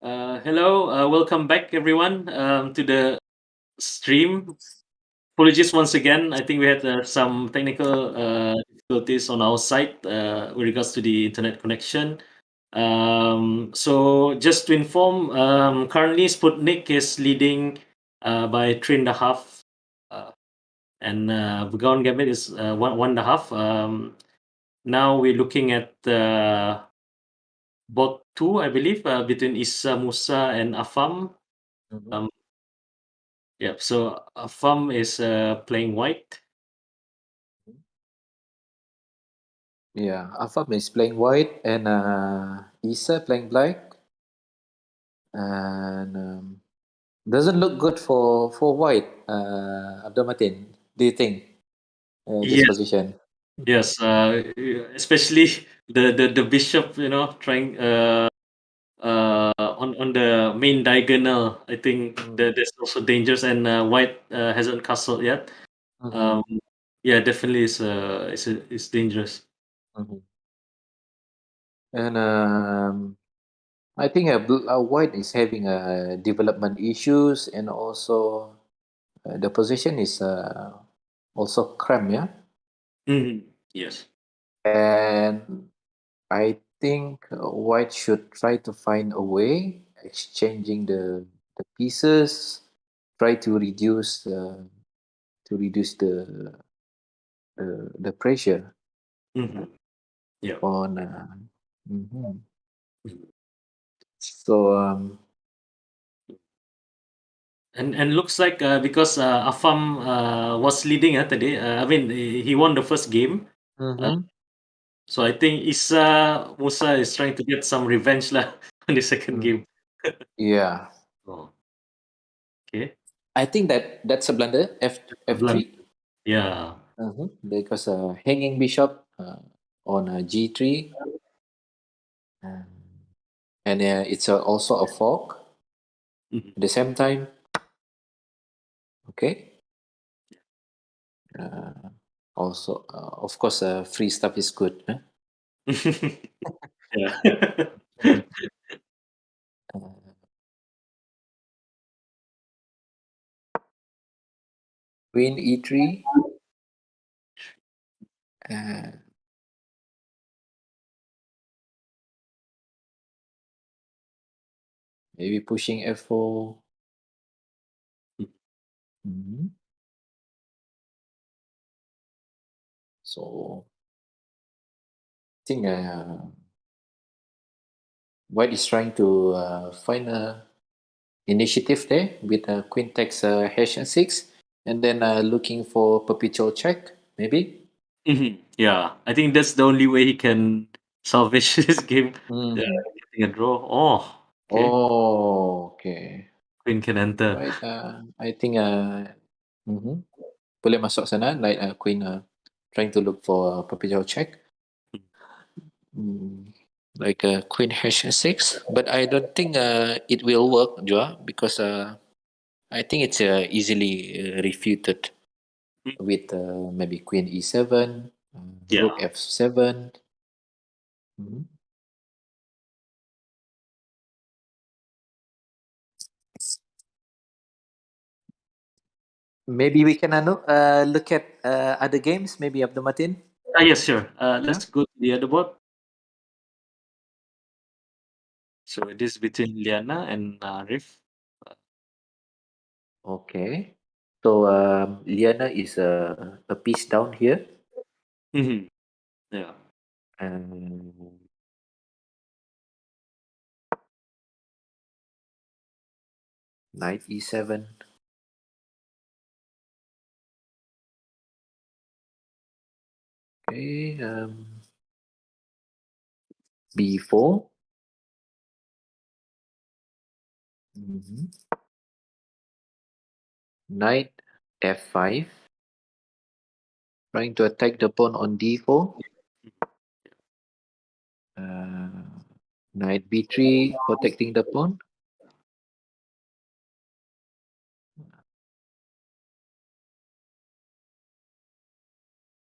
Hello, welcome back everyone to the stream. Apologies once again. I think we had some technical difficulties on our side with regards to the internet connection. So just to inform, currently Sputnik is leading by 3.5, and Bugaon Gambit is 1.5. Now we're looking at bot two, I believe, between Issa Musa and Afam. Mhm. Um, Yeah, so Afam is playing white. Yeah, Afam is playing white and Isa playing black. And doesn't look good for white, Abdul Matin. Do you think this Yes, position? yes, especially the bishop, trying on the main diagonal. I think Mm. that's also dangerous, and white hasn't castled yet. Mhm, Um, yeah, definitely it's dangerous. mhm. And I think white is having development issues, and also the position is also cramped, yeah. Yes. And I think White should try to find a way, exchanging the pieces, try to reduce the pressure hmm Yeah. on. Mhm. So And looks like because Afam was leading today. I mean, he won the first game. Uh, mhm, So I think Issa Musa is trying to get some revenge lah on the second mm, game. yeah, Oh, okay. I think that's a blunder. Blunt. F3 Yeah. because hanging bishop on G3, and it's also a fork Mhm. at the same time. Okay. Uh, Also, of course, free stuff is good. Huh? Yeah. Mhm. Uh, Queen E3, uh, maybe pushing F4. Mhm. So, I think White is trying to find a initiative there with Queen takes hash and 6, and then looking for perpetual check, maybe. Yeah. I think that's the only way he can salvage this game. Yeah, Mhm. getting a draw. Oh, okay. Oh, okay. Queen can enter. Right. I think mhm. Boleh masuk sana, like Queen trying to look for a perpetual check. Mm, like Queen H6, but I don't think it will work, Joa, because I think it's easily refuted Mm, with maybe Queen E7, Yeah. Rook F7. Mhm. Maybe we can look at other games, maybe Abdul Matin. Yes, sure. Yeah. Let's go to the other board. So it is between Liana and Arif. Okay. So Liana is a piece down here, Mhm. Yeah. and Knight E7. Okay. B4. Mhm. Knight F5. Trying to attack the pawn on D4. Uh, Knight B3, protecting the pawn.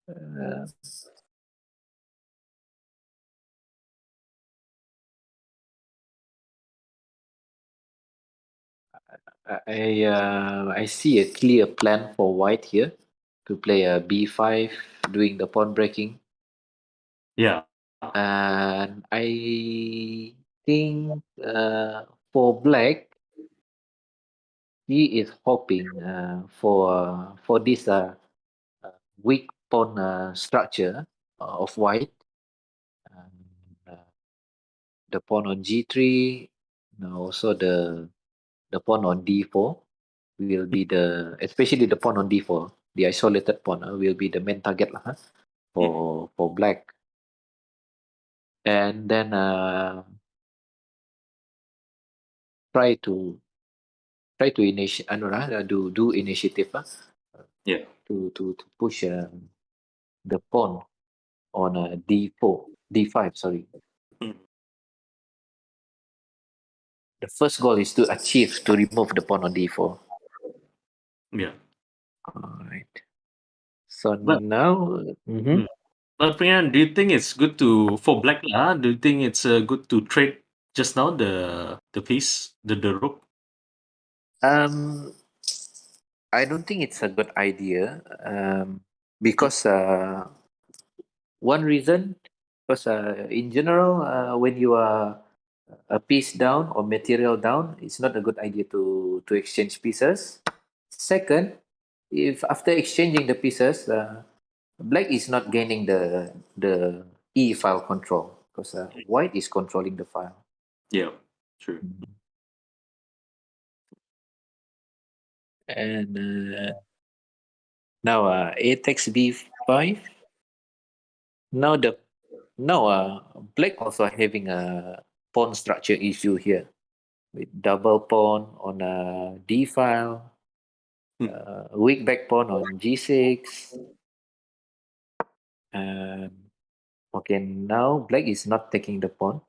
Uh, I see a clear plan for white here to play a b5, doing the pawn breaking, Yeah. and I think for black he is hoping for this weak pawn structure of white. And, the pawn on g3, and also the pawn on d4 will be the, especially the pawn on d4, the isolated pawn will be the main target lah, Mhm. for black. And then try to initiate, do initiative Yeah. to push the pawn on d4, d5. Sorry, Mhm. the first goal is to achieve to remove the pawn on d4. Yeah. All right. So But now, mm, but Priyan, do you think it's good to for black lah? Do you think it's good to trade just now the piece the rook? um, I don't think it's a good idea. Mm, Because one reason, because in general, when you are a piece down or material down, it's not a good idea to exchange pieces. Second, if after exchanging the pieces, black is not gaining the e file control because white is controlling the file. yeah. True. Mhm. And now a takes b5. Now the now black also having a pawn structure issue here with double pawn on a d file, Mm, weak back pawn on g6. Um, okay, now black is not taking the pawn.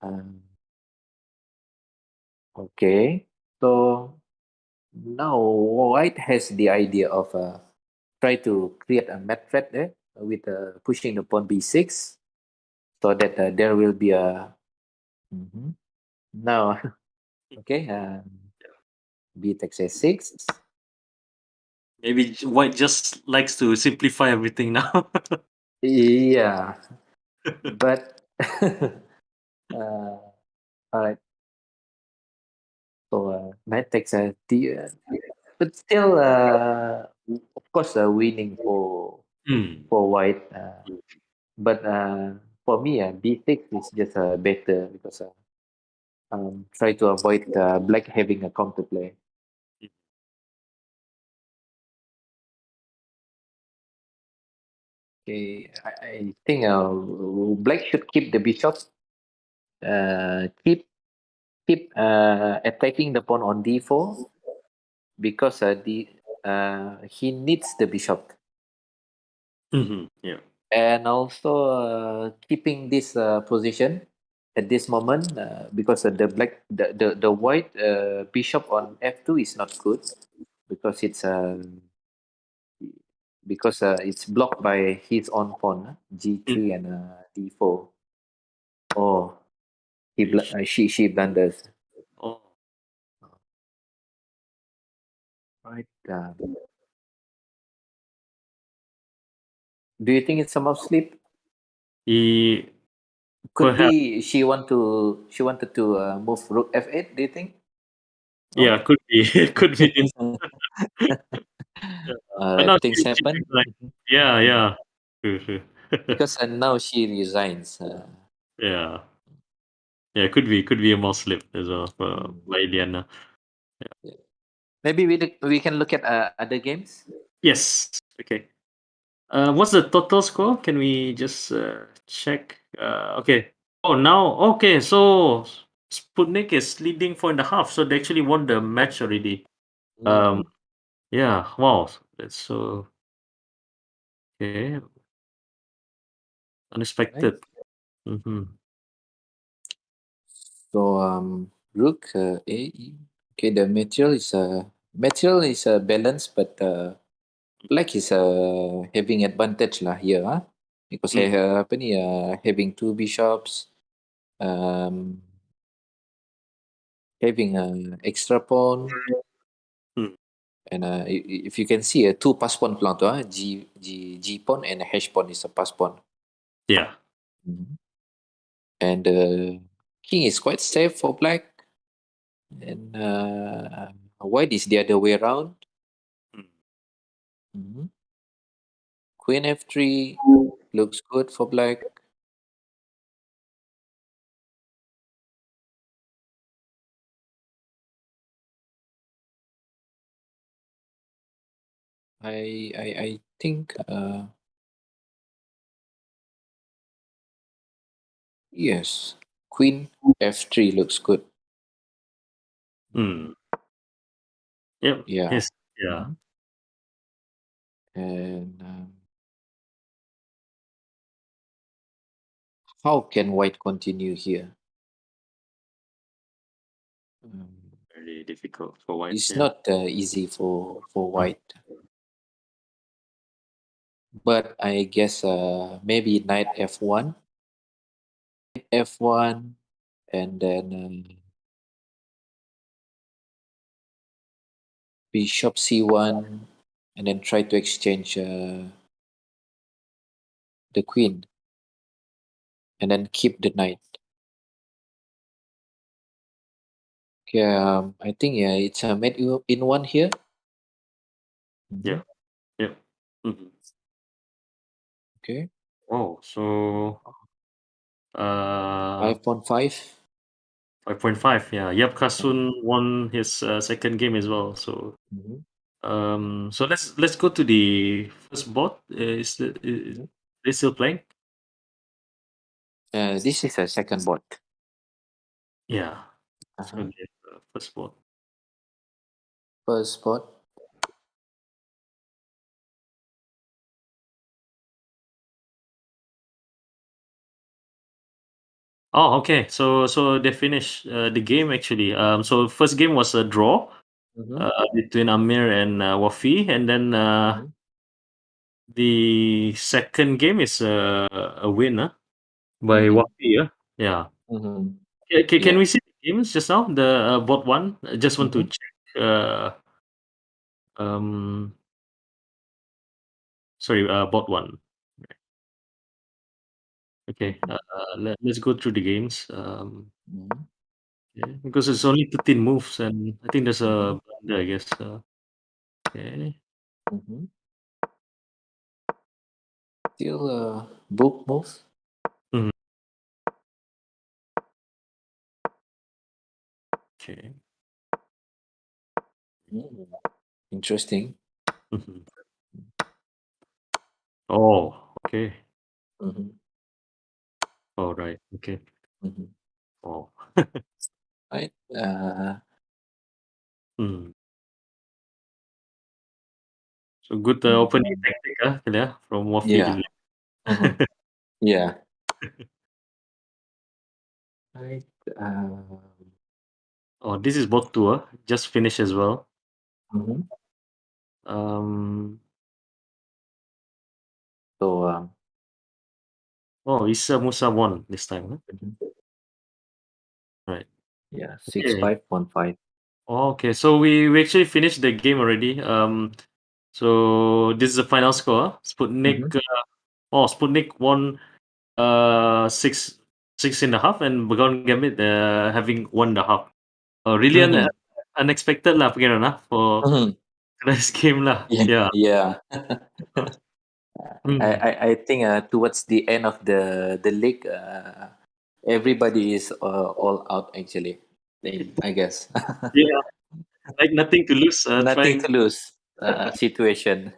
Um, okay, so now white has the idea of try to create a mat threat there with pushing the pawn b6 so that there will be a. Mhm. Now okay, b takes a6. maybe white just likes to simplify everything now. Yeah, but all right. So mat takes a d, but still, of course, winning Mm, for white. But for me, b6 is just better because try to avoid black having a counterplay. Okay, I think black should keep the bishop. Keep attacking the pawn on d4 because he needs the bishop, yeah. and also keeping this position at this moment because the white bishop on f2 is not good because it's blocked by his own pawn Mm, g3 and d4. Oh, ish. she blunders. Oh, Right. Do you think it's a mouse sleep? he Could perhaps be she wanted to move rook f8. Do you think? yeah No. could be could be yeah. But now Things she happen. resigned. Yeah, Mm. yeah. True, true. Because now she resigns. Yeah. Yeah, could be a mouse slip as well for Mm. by Iliana. Yeah. Maybe we can look at other games. Yes. Okay. What's the total score? Can we just check? Okay. Oh, now okay. So Sputnik is leading 4.5. So they actually won the match already. Um. Mm. Yeah. Wow. That's so okay. All right. Unexpected. Mm-hmm. So rook a. Okay, the material is balanced, but black is having advantage lah here, because Mm. apa ni having two bishops. Um, having a extra pawn, Mm. and if you can see, two pass pawn pelang tu, G pawn and a hash pawn is a pass pawn. Yeah. Mhm. And the king is quite safe for black, and white is the other way around. Mm. Mhm. Queen f3 looks good for black. I think yes, Queen f3 looks good. Mm. Yep. Yeah. Yes. Yeah. Mhm. And how can white continue here? Um, Very difficult for white. it's Yeah. not easy for Mm. white, but I guess maybe knight f1, and then bishop c1, and then try to exchange the queen, and then keep the knight. Okay, I think yeah, it's a made in one here. Yeah. Mhm. Yep. Mhm. Okay, Oh, so 5.5. 5.5. Yeah. Yep. Uh-huh. Kasun won his second game as well. So Mhm. so let's go to the first board. Is Mhm. they still playing? This is a second board. Yeah. So Uh-huh. the first board. First board. Oh, okay. So they finished the game actually. So first game was a draw Mm-hmm. between Amir and Wafi, and then Mm-hmm. the second game is a win by Mm-hmm. Wafi. Yeah. Yeah. Mm-hmm. Can Yeah. we see the games just now? The bot one. I just want to Mm-hmm. check. Um. Sorry. Bot one. Okay. Mm-hmm. Let's go through the games. Mm-hmm. Okay. Because it's only 15 moves, and I think there's Mm-hmm. a blunder, I guess. Okay. Mm-hmm. Still book move. Mhm. Okay. Mm. Interesting. Mhm. Oh, okay. Mm-hmm. All right. Okay. Mm-hmm. Oh. Right. Mm. So good opening Mm, tactic, yeah, from Wafi yeah. dulu. Mm-hmm. Yeah. Right. Uh, Oh, this is bot two, just finished as well. mm-hmm. Um. So Oh, Issa Musa won this time, huh? mhm. Right. Yeah, six Okay. five one five. Oh, okay. So we actually finished the game already. So this is the final score. Mm-hmm. Sputnik. Sputnik won. 6.5, and Begon Gambit having 1.5. Really Mm-hmm. unexpected lah, Pagano, for Mm-hmm. today's game lah. Yeah. Yeah. Yeah. Mm. I think towards the end of the league, everybody is all out actually. I guess Yeah, like nothing to lose. nothing Trying. to lose situation.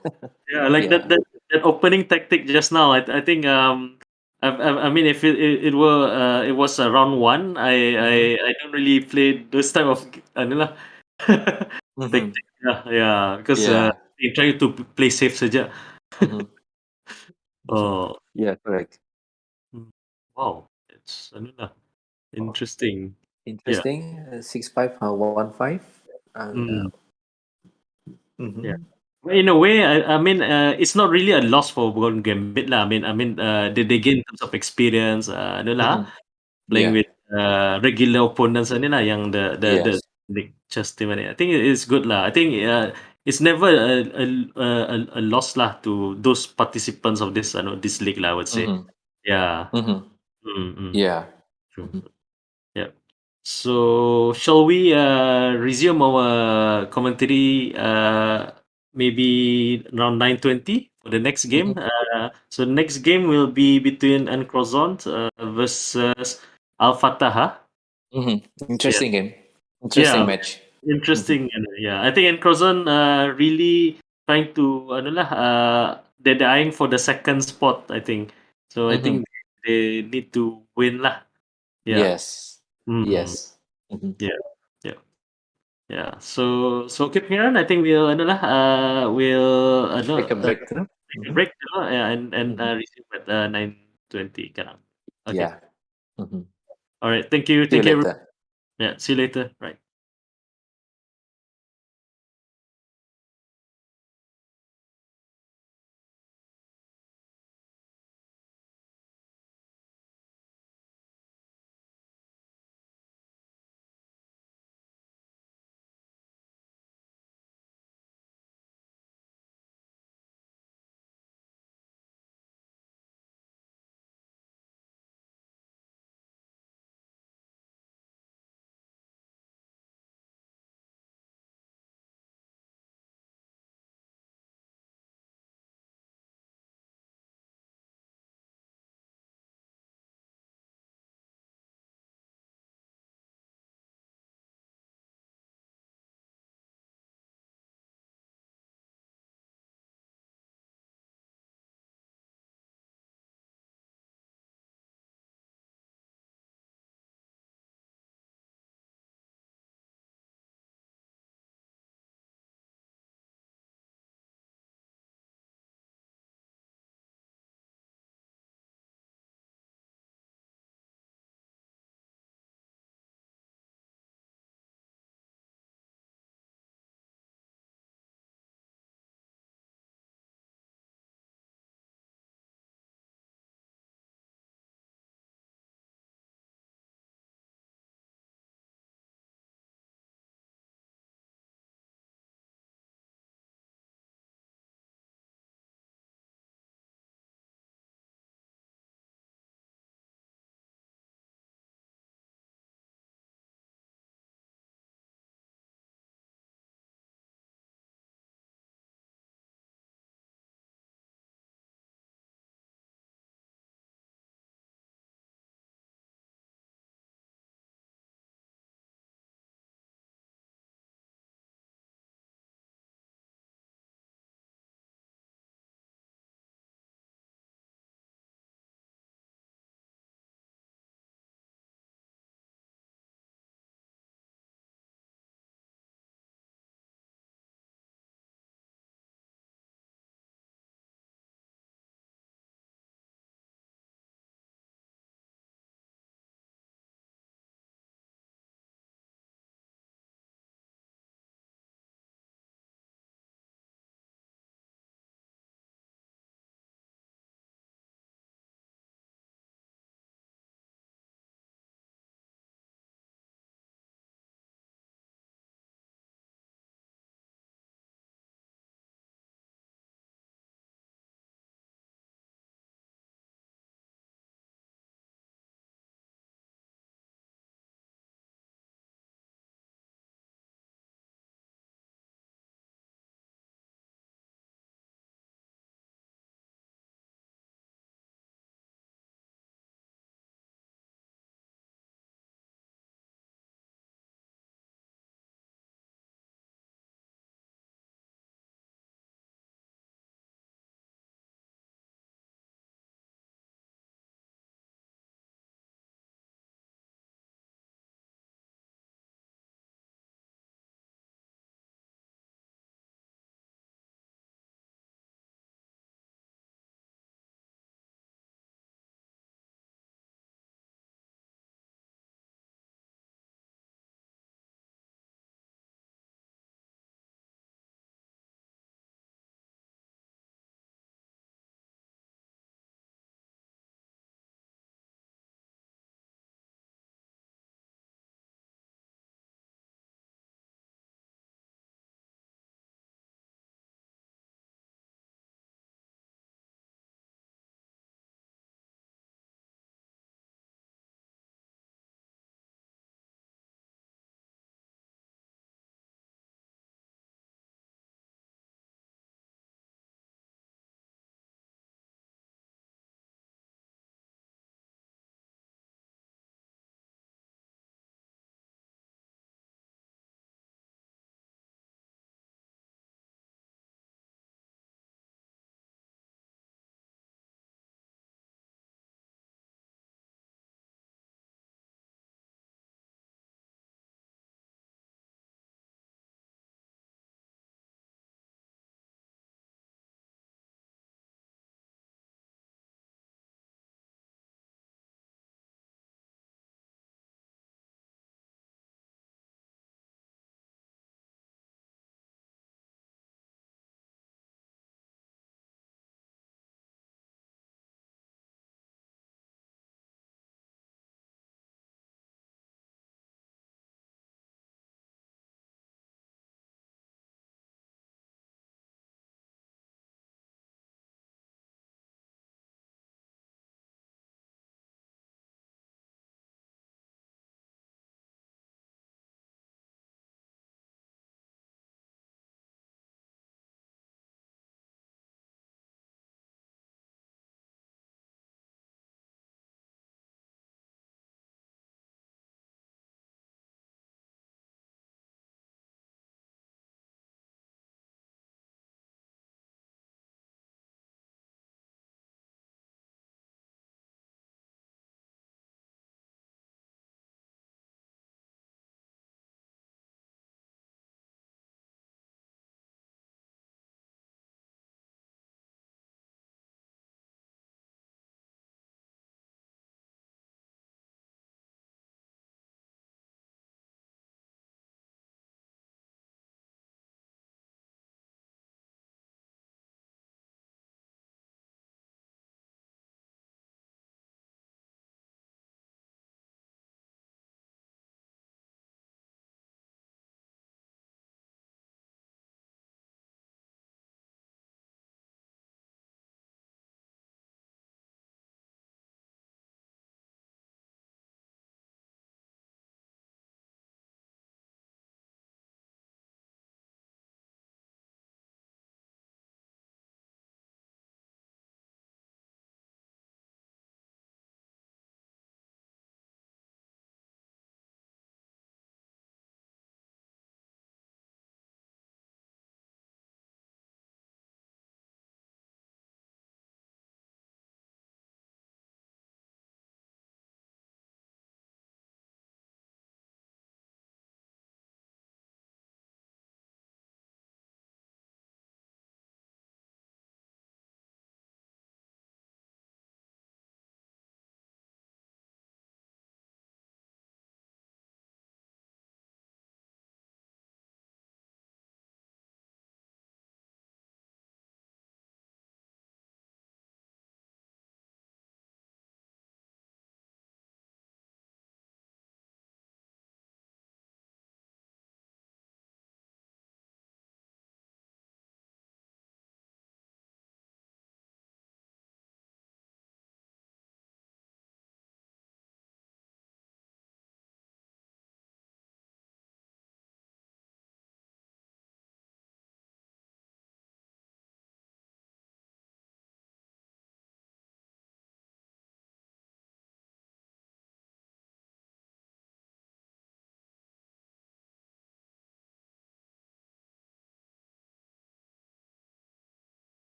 Yeah, like that Yeah. that that opening tactic just now. I think I mean if it were it was round one, Mm-hmm. I don't really play those type of ano lah Mm-hmm. tactic. Yeah, yeah, because Yeah. they try to play safe saja. Mm-hmm. Oh. Yeah. Correct. Mm. Wow, it's ano na, interesting. Yeah. Interesting. 6-5 1-5. Uh, Mm, yeah. mhm. Well, in a way, I mean, it's not really a loss for Golden Gambit lah. They gain in terms of experience, ano lah, Mhm. playing Yeah. with regular opponents ni lah yang the Yes. league chess team ni. I think it is good lah. I think it's never a loss lah to those participants of this this league lah, I would say. Mhm. Yeah. Mhm. Mm. Yeah. True. Mhm. Yeah. So shall we resume our commentary maybe around 9:20 for the next game? Mhm. So the next game will be between Croissant versus Al Fatah. Mhm. Yeah. Interesting game. Yeah. Interesting match. Mhm. Interesting. Yeah. I think Croissant really trying to ano lah, they're eyeing for the second spot, I think. So I Mhm. think they need to win lah. Yeah. Yes. Mm. Yes. Mhm. Yeah. Yeah. Yeah. So okay, Kiran, I think we'll ano lah, we'll Take a break too. take a Mhm. break, yeah, and Mhm. resume at 9:20 Kiran. Okay. Yeah. Mhm. All right. Thank you. See you Thank you. later. Yeah. See you later. Right.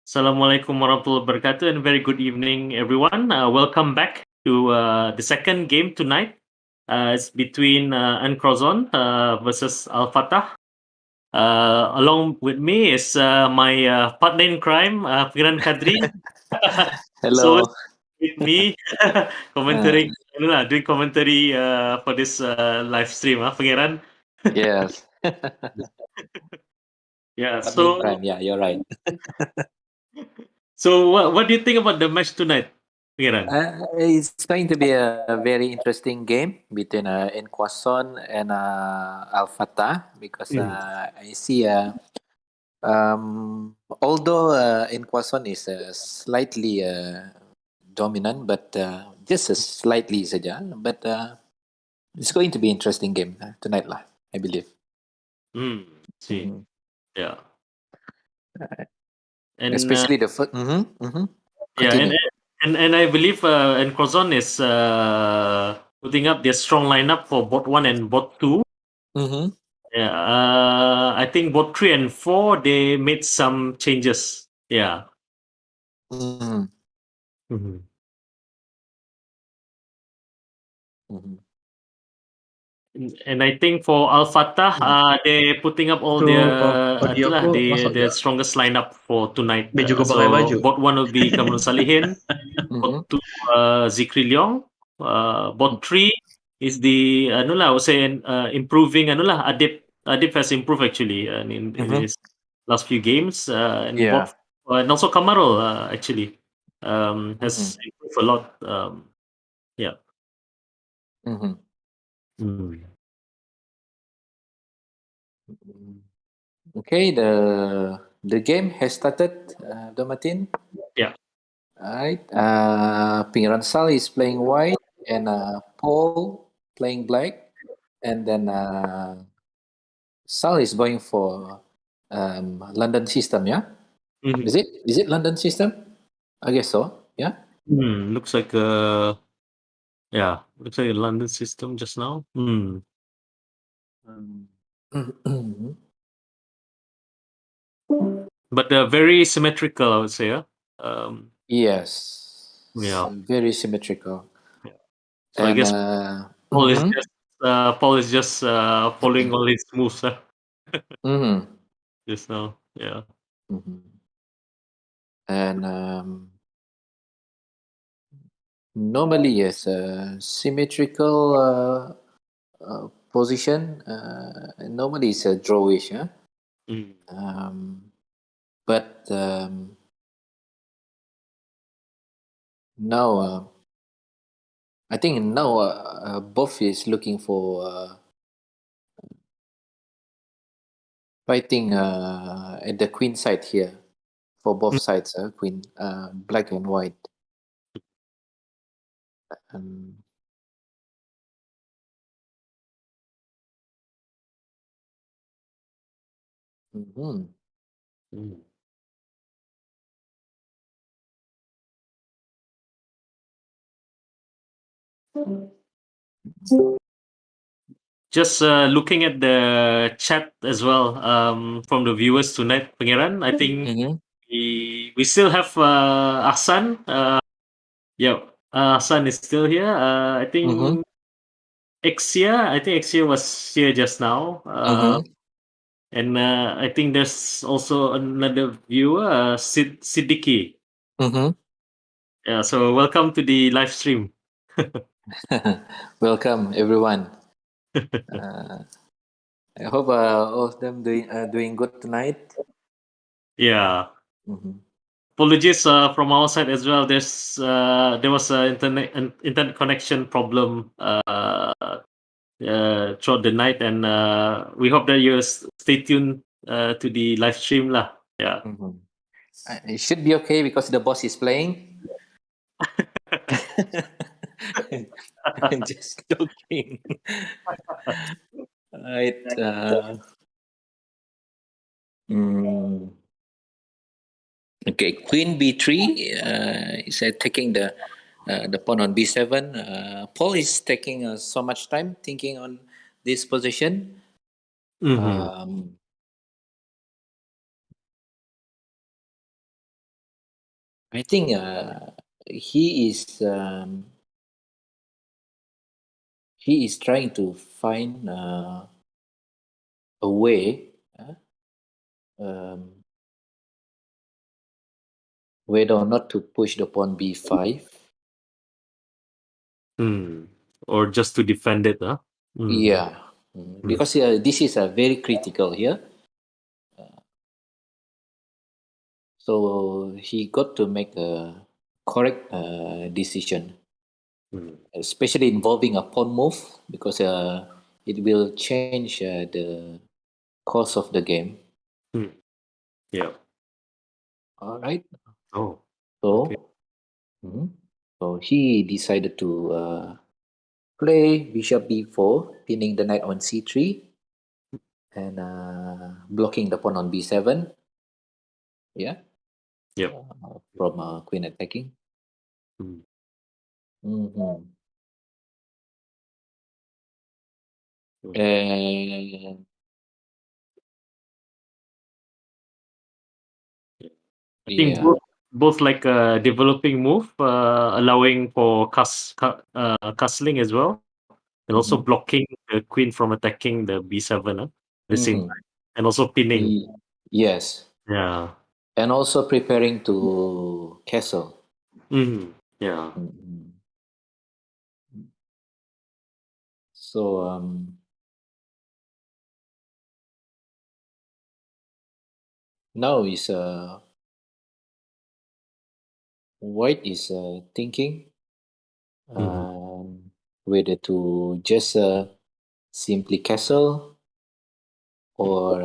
Assalamualaikum warahmatullahi wabarakatuh, and very good evening, everyone. Welcome back to the second game tonight. It's between Nkrazon versus Al Fatah. Along with me is my partner in crime, Piran Kadri. So Hello. with me, Uh, commentary, doing commentary for this live stream, Pangeran. yes. Yeah. Partner in So crime. Yeah, you're right. so what do you think about the match tonight, Pangeran? It's going to be a very interesting game between Nkwason and Al Fatah because Mm. I see although Nkwason is slightly dominant, but just a slightly saja. But it's going to be interesting game tonight lah, I believe. Mm. See. Mhm. Yeah. And Especially the first. yeah, Continue. and I believe and Crozon is putting up their strong lineup for bot one and bot two. Mm-hmm. Yeah, I think bot three and four they made some changes. Yeah. Mm-hmm. Mhm. Mm-hmm. And I think for Al Fatah, they're putting up all Itu their itulah audioku masuk the gak? strongest lineup for tonight. Be juga pakai So baju. bot one will be Kamrun Salihin. Mm-hmm. Bot 2, Zikri Leong. Bot 3 is the ano lah, I would say improving ano lah, Adip. Adip has improved actually in Mm-hmm. his last few games. And Yeah. bot and also Kamarul actually Mm-hmm. has improved a lot. Yeah. Mm-hmm. Mm. Okay, the game has started, Domatin. Yeah. Alright. Pingransal is playing white and Paul playing black. And then Sal is going for London system, yeah? Mhm. Is it London system? I guess so. Yeah. Looks like looks like a London system just now. Um, But very symmetrical, I would say. Yeah. Um, yes. yeah. Very symmetrical. Yeah. So I And guess mhm, Paul is just following all his moves mhm, just now. Yeah. mhm. And normally, yes, symmetrical position. Normally, it's a drawish, yeah. Mm. But now, I think now both is looking for fighting at the queen side here for both sides, queen, black and white. Um, mhm. Mm. Just looking at the chat as well from the viewers tonight, Pangeran. I think Mhm. we still have Ahsan. Yeah, Ahsan is still here. I Mhm. think Exia was here just now. Mhm. And I think there's also another viewer, Siddiqui. Mhm. Yeah, so welcome to the live stream. Welcome everyone. I hope all of them doing good tonight. Yeah. Mhm. Apologies from our side as well. There was an internet connection problem throughout the night, and we hope that you stay tuned to the live stream lah. Yeah. Mhm. It should be okay because the boss is playing. Just joking. Right. Mm, okay. Queen B3 is taking the pawn on B7. Paul is taking so much time thinking on this position. Mhm. Um, I think he is he is trying to find a way um, whether or not to push the pawn b5. Hmm. Or just to defend it, huh? Mm. Yeah, because this is very critical here. So he got to make a correct decision, Mm. especially involving a pawn move, because it will change the course of the game. Mm. Yeah. All right. Oh, okay. So, mhm. So he decided to play bishop b4, pinning the knight on c3, and blocking the pawn on b7. Yeah, Yep. from queen attacking. Mm. Hmm. Mm. And Yeah. I think yeah. both like a developing move, allowing for castling as well, and also Mm-hmm. blocking the queen from attacking the b7 at the same Mm-hmm. time, and also pinning. Yes, Yeah. and also preparing to castle. Mhm. Yeah. Mhm. So now is white is thinking Mhm. whether to just simply castle or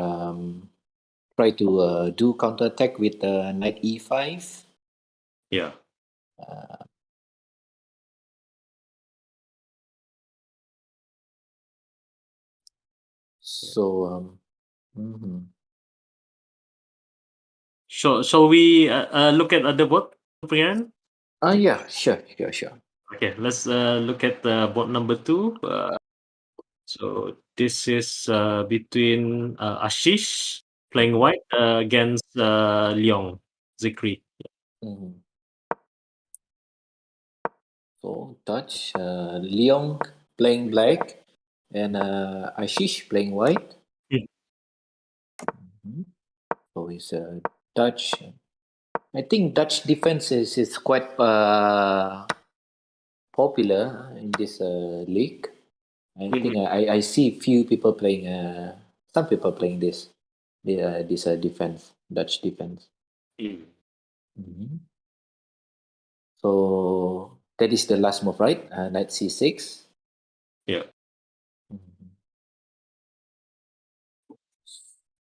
try to do counter attack with knight e5. Yeah. Yeah. So mhm. Shall we look at other board, Priyan? Yeah, sure, sure, sure. Okay, let's look at board number two. So this is between Ashish playing white against Leong Zikri. Mhm. So Dutch, Leong playing black, and Ashish playing white. Mm. Mhm. So it's Dutch. I think Dutch defense is quite popular in this league. I think Mhm. I see few people playing, some people playing this defense, Dutch defense. Mm. Mhm. So that is the last move, right? Knight c6. Yeah. Mhm.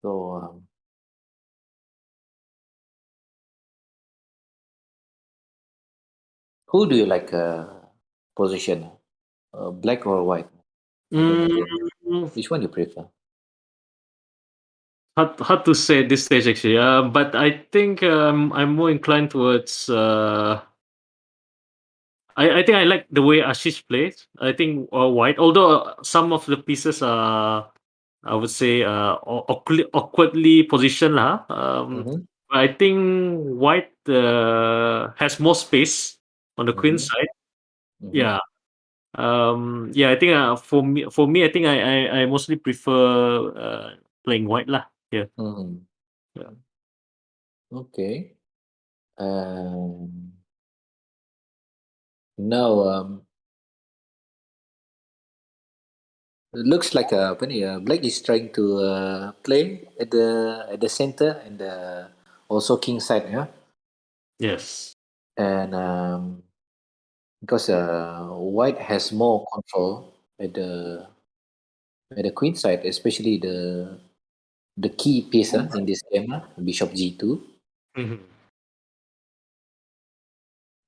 So who do you like position? Black or white? I don't know. Mm, Which one you prefer? hard to say at this stage actually. But I think I'm more inclined towards. I think I like the way Ashish plays. I think white, although some of the pieces are, I would say, awkwardly positioned lah. Mm-hmm. I think white has more space on the queen Mm-hmm. side. Mm-hmm. Yeah. Yeah. I think for me, I think I mostly prefer playing white lah. Yeah. Mm-hmm. Yeah. Okay. Now it looks like apa ni, Black is trying to play at the center and also king side, yeah. Yes. And because White has more control at the queen side, especially the key piece in this game, Bishop G2. Mhm.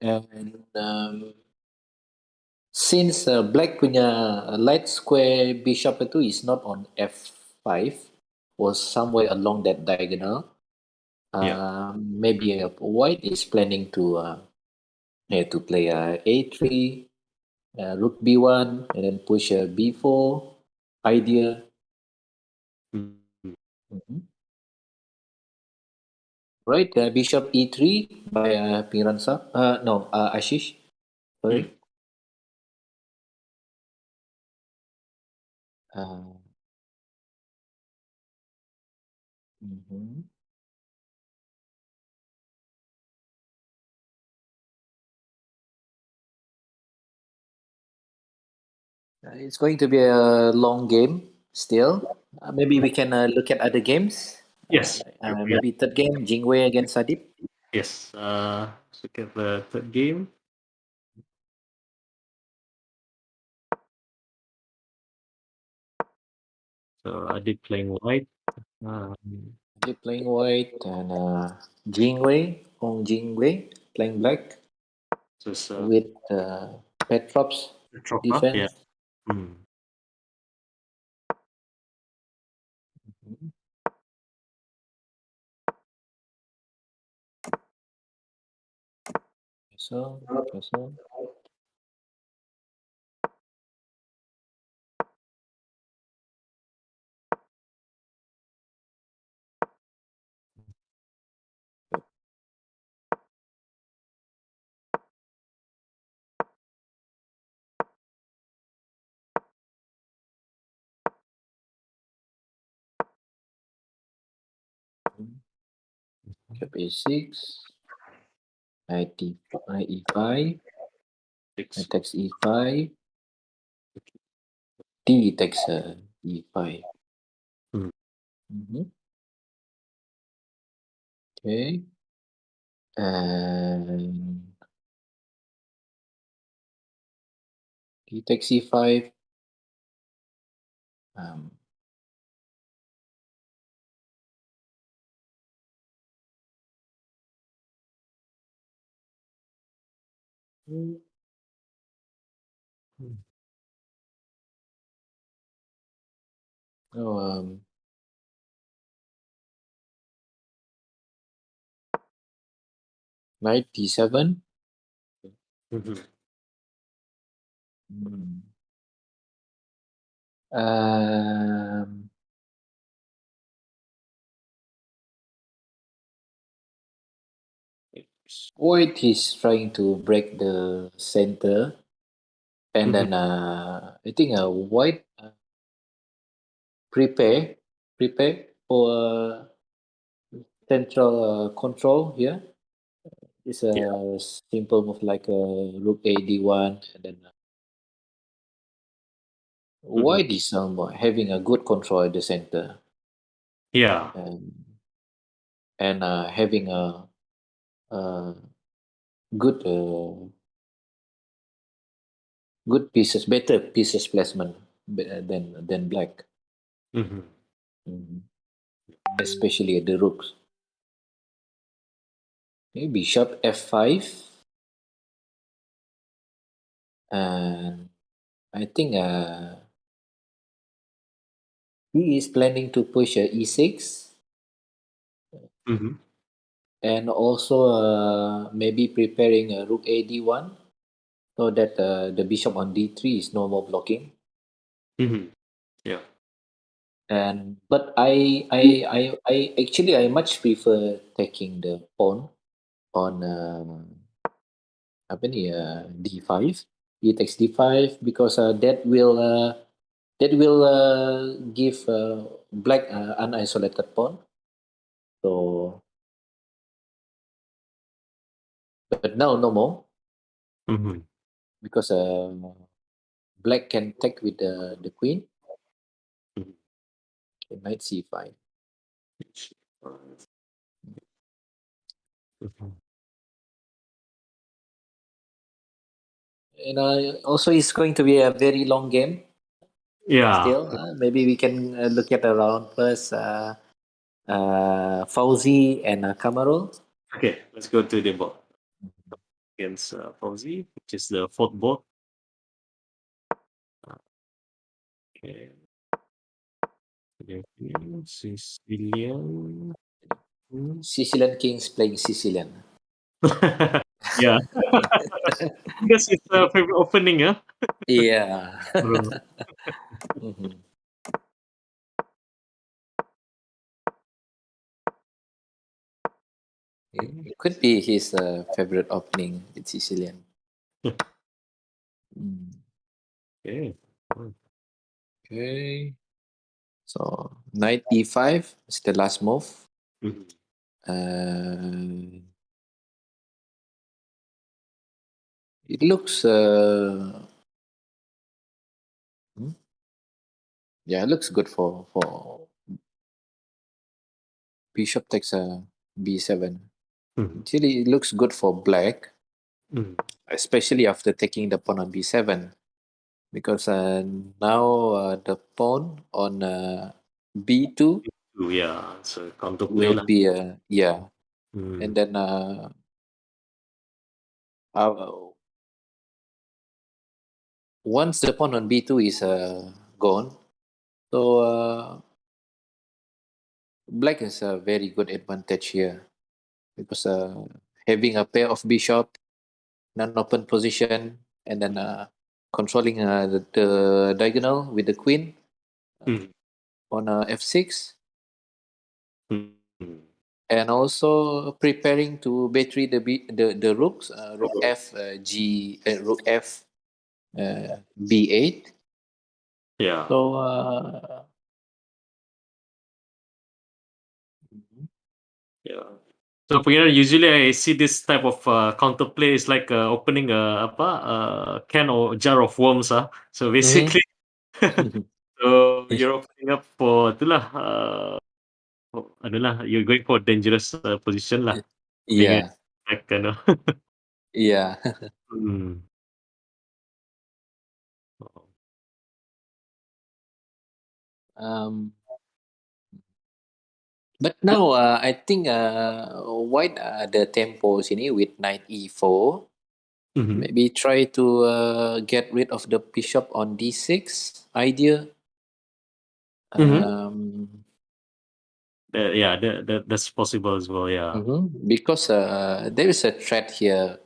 And since Black punya light square bishop itu is not on f5, was somewhere along that diagonal, Yeah. maybe White is planning to to play a3, rook b1, and then push b4 idea. Mhm. Mhm. Right, bishop e3 by Piransa. No, Ashish. Mm. Sorry. Uh, mhm. It's going to be a long game still. Maybe we can look at other games. Yes. Sure. Yeah. Maybe third game, Jingwei against Sadip. Yes. Let's look at the third game. So I did playing white. Um, Sadip playing white and Jingwei playing black just with Petrov's Tropa. Yeah. defense. Mm. Mhm. Castle, castle. Cap a6, knight e5, Six. knight takes e5, d takes e5. Mm. Mhm. Okay, and d takes e5. Um, Mm. Mm. oh, knight d7. Mhm. Hmm. Um, Yes. White is trying to break the center, and Mhm. then I think White prepare prepare for central control here. It's Yeah. a simple move like rook a d1, and then Mhm. White is having a good control at the center, Yeah. and having a good good pieces, better pieces placement than black. Mhm. Mhm. Especially at the rooks. Okay, bishop f5, and I think he is planning to push e6, Mhm. and also maybe preparing rook a d1, so that the bishop on d3 is no more blocking. Mhm. Yeah. And but I actually I much prefer taking the pawn on apa ni d5. He takes d5 because that will give black an isolated pawn. So, but now no more Mhm. because black can take with the queen. Mhm. Knight c5. Mhm. And also it's going to be a very long game Yeah. still. Maybe we can look at around first Fauzi and Kamarul. Okay, let's go to the board against Fauzi, which is the fourth board. Okay. Sicilian. Hmm. Sicilian Kings playing Sicilian. Yeah, because it's a favorite opening, huh? Yeah. Bro. Mhm. It could be his favorite opening with Sicilian. Mm. Okay. Okay. So knight e5 is the last move. Mhm. Uh, it looks hmm? Yeah, it looks good for bishop takes a b7. Mhm. Actually, it looks good for black, Mhm. especially after taking the pawn on b7, because now the pawn on b2 Ooh, yeah, so counterplay will lah. be yeah, Mm. and then uh, once the pawn on b2 is gone, so black has a very good advantage here because having a pair of bishop, non-open position, and then controlling the diagonal with the queen Mhm. on f6, Mhm. and also preparing to battery the rooks, rook f rook f b8. Yeah, So yeah. So usually I see this type of counterplay is like opening a apa can or jar of worms ah. So mhm. basically, so you're opening up for itulah adalah you're going for dangerous position lah. Being a Yeah, like kind of. yeah. Hmm. um, but now I think white the tempo sini with knight e4. Mhm. Maybe try to get rid of the bishop on d6 idea. Mhm. Um, Yeah, that's possible as well. Yeah. because there is a threat here,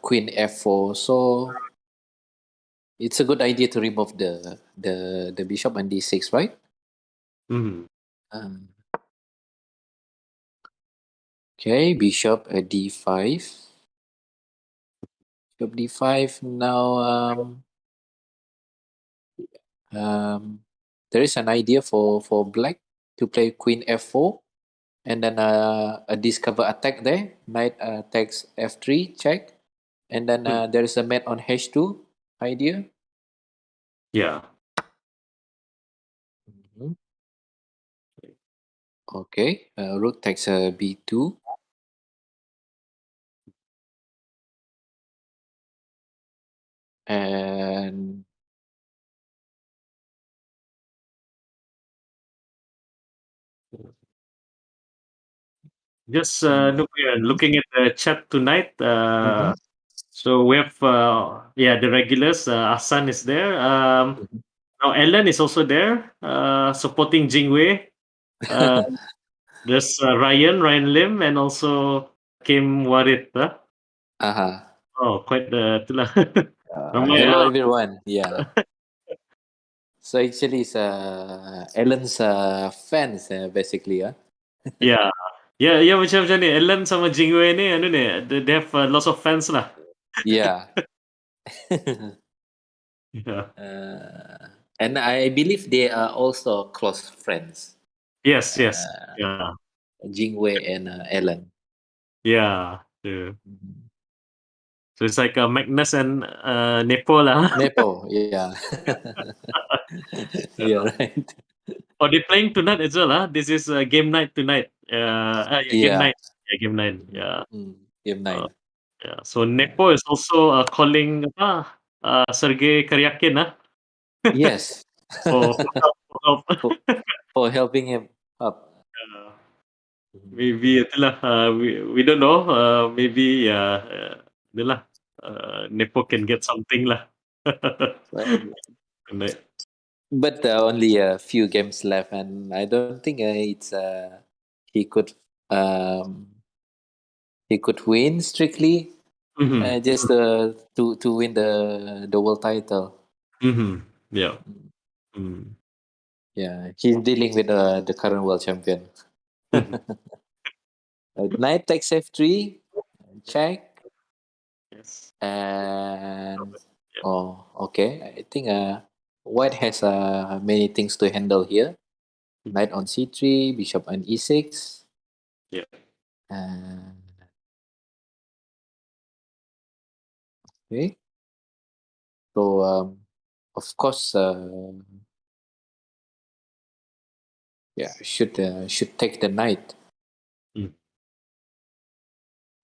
queen f4. So it's a good idea to remove the bishop on d6, right? Mhm. Um, okay, bishop at d5. Bishop d5. Now there is an idea for black to play queen f4, and then a discover attack there. Knight takes f3 check, and then Mm. there is a mate on h2 idea. Yeah. Mhm. Okay, rook takes b2, and Just mm, look, yeah, looking at the chat tonight. mhm, So we have yeah, the regulars. Hassan is there. mhm. Now Ellen is also there, supporting Jingwei. Uh, there's Ryan Lim, and also Kim Warit. Aha. Oh, quite itulah. Ramai Hello everyone. Yeah. So actually, it's Ellen's fans basically. yeah. Ya, ya macam ni. Ellen sama Jingwei ni, anu ni, they have lots of fans lah. Yeah. Yeah. And I believe they are also close friends, Yes, yes. uh, Yeah, Jingwei and Ellen. yeah. Yeah. Mhm. So it's like Magnus and Nepo lah. Nepo, yeah. Yeah, right. Oh, they playing tonight as well, This is game night tonight. Yeah, game Yeah. night. Yeah, game night. Yeah. Game Uh, 9. yeah. So Nepo is also calling Sergey Karyakin Yes. for help. For help. for, for helping him up. Yeah. Mhm. Maybe itulah we don't know. Maybe itulah Nepo can get something lah. But, Tonight. but only a few games left, and I don't think it's he could um, he could win strictly Mhm. just to win the world title. Mhm. Yeah. Mm. Yeah, he's dealing with the current world champion. Mhm. Knight takes f3, check, Yes. and Yep. oh, okay. I think white has many things to handle here. Knight on c3, bishop on e6, Yep. and okay. So of course, yeah, should take the knight. Mm.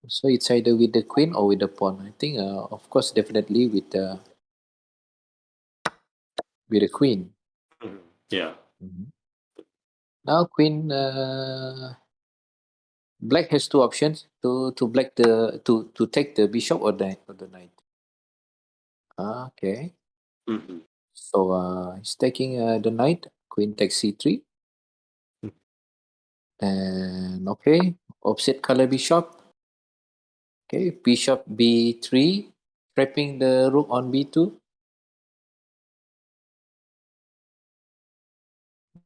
So it's either with the queen or with the pawn. I think, of course, definitely with the queen. Mhm. Yeah. Mhm. Now queen, black has two options to black to take the bishop or the knight. Okay, Mhm. so he's taking the knight. Queen takes c3, Mm. and okay, opposite color bishop. Okay, bishop b3, trapping the rook on b2.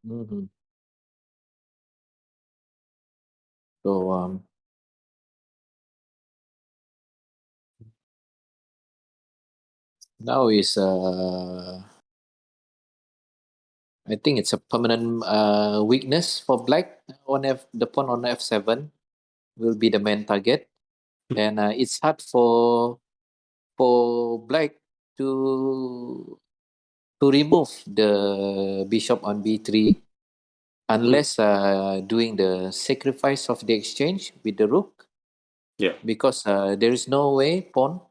Mhm. So now is I think it's a permanent weakness for black. On the pawn on f7 will be the main target, and it's hard for black to to remove the bishop on b3 Mm. unless doing the sacrifice of the exchange with the rook, Yeah. because there is no way pawn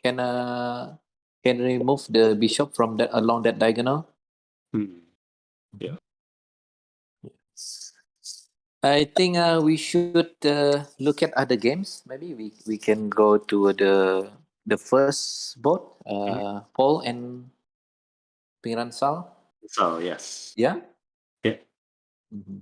can uh, can remove the bishop from that along that diagonal. Mm. Mhm. Yeah. I think we should look at other games. Maybe we can go to the first board, Mhm. Paul and Piransal. So yes. Yeah. Yeah. Mhm.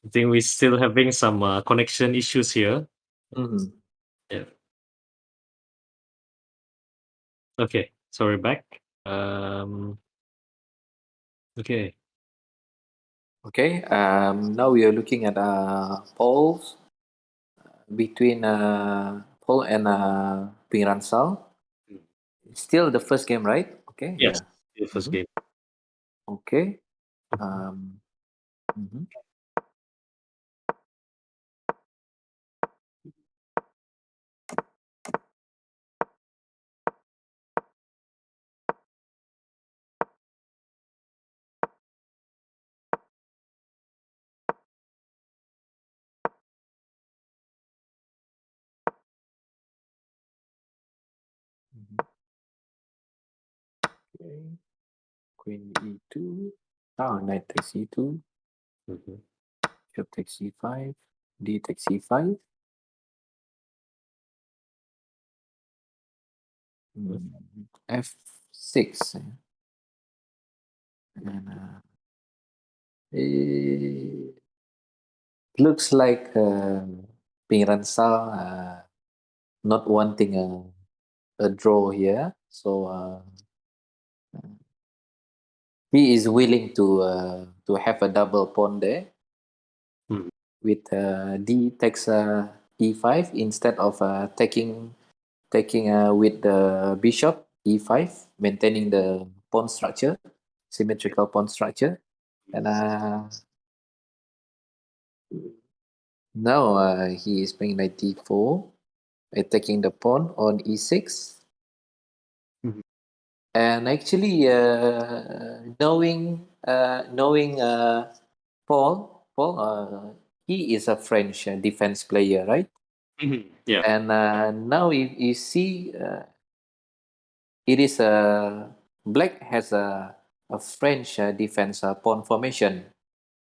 I think we're still having some connection issues here. Mhm. Yeah. Okay. So we're back. Okay. Okay. Now we are looking at polls between Paul and Piransal. Mm. Still the first game, right? Okay. Yes. Yeah. The first Mhm. game. Okay. Um, mhm. Mhm. Okay. Queen e2. Oh, knight takes e2. Mhm. Bishop takes c5. D takes c5. Mhm. F6. And it looks like Pingransa not wanting a draw here. So he is willing to have a double pawn there Mhm. with D takes e5 instead of taking with the bishop e5, maintaining the pawn structure, symmetrical pawn structure. And now he is playing knight d4, attacking the pawn on e6. Mhm. And actually, knowing Paul, he is a French defense player, right? Yeah. And now you see, it is a Black has a French defense pawn formation,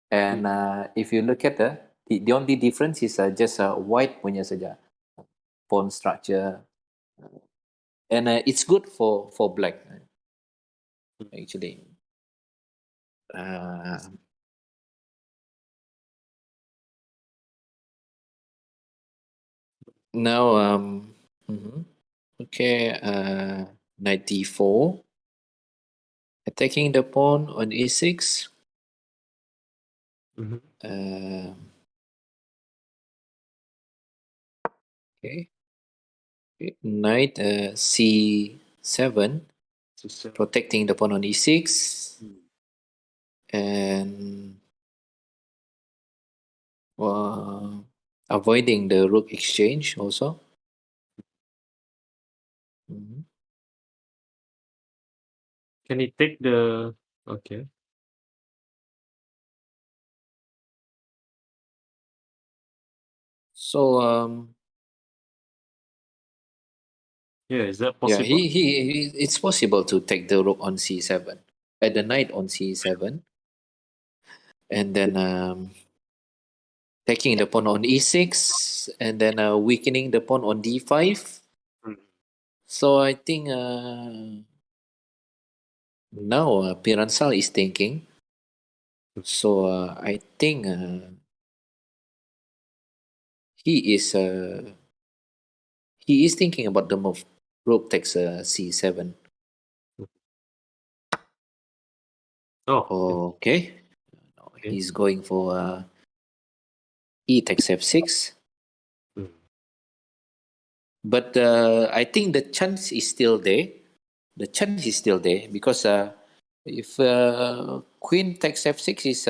and if you look at the only difference is just white punya saja pawn structure, and it's good for Black actually. Uh, Now, mhm. Okay, knight d4, attacking the pawn on e6. Mhm. Uh, okay, knight c7, So 7. protecting the pawn on e6, Mm. and uh, avoiding the rook exchange also. Mhm. Can he take the okay. So Yeah, is that yeah, possible? it's possible to take the rook on c7, at the knight on c7, and then taking the pawn on e6, and then weakening the pawn on d5. Mm. So I think now Piransal is thinking. So I think he is uh, he is thinking about the move. Rook takes c7. Oh, Okay, okay. he's going for e takes f6. Mm. But I think the chance is still there. The chance is still there because if queen takes f6 is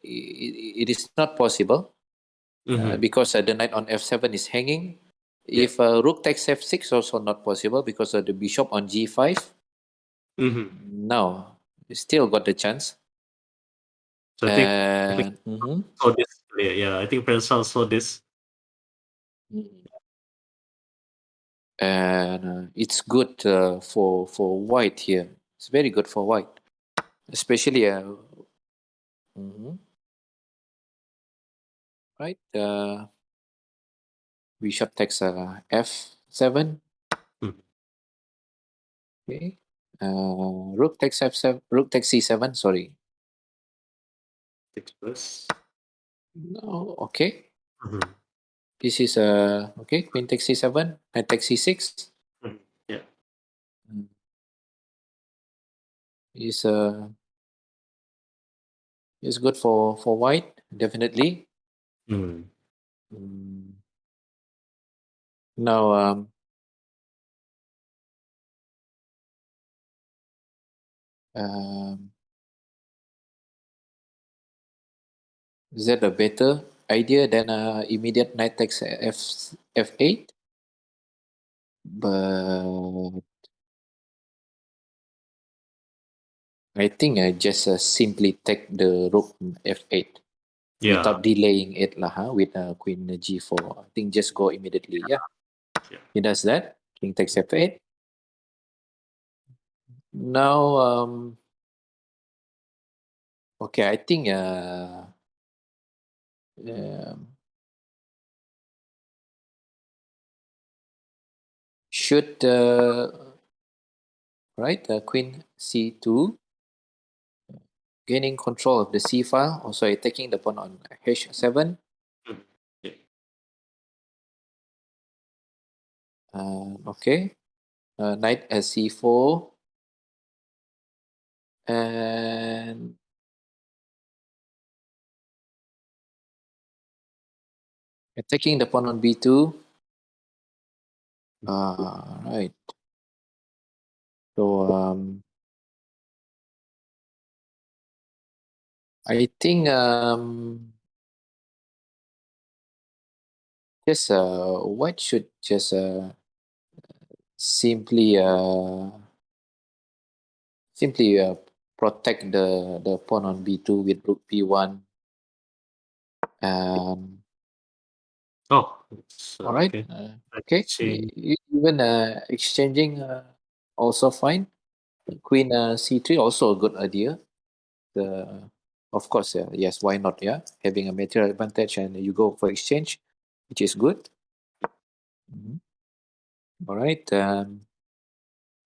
it is not possible Mhm. because the knight on f7 is hanging. Yeah. If rook takes f6, also not possible because the bishop on g5. Mhm. Now, still got the chance. So I think And mhm. saw this. Yeah, I think Prensal saw this. And it's good for white here. It's very good for white, especially mhm, right. Bishop takes f7. Mm. Okay. Rook takes f7. Rook takes c7. Sorry. 6 plus. No. Okay. Mhm. This is okay. Queen takes c7. Knight takes c6. Mhm. Yeah. Mm. Is is good for white definitely. Mm. Mm. Now um, is that a better idea than immediate knight takes f8? But I think I just simply take the rook f8 Yeah. without delaying it lah, with queen g4. I think just go immediately. Yeah, Yeah. he does that. King takes f8. Now, okay, I think um, should right queen c2, gaining control of the c file. Also, taking the pawn on h7. Mhm. Yeah. Okay, knight c4, and taking the pawn on b2. Right. So I think just white should just simply simply protect the pawn on b2 with rook b1. Oh, it's All right. okay. Okay. Exchange. Even exchanging also fine. Queen c3 also a good idea. The of course, yes. Why not? Yeah, having a material advantage and you go for exchange, which is good. Mhm. All right.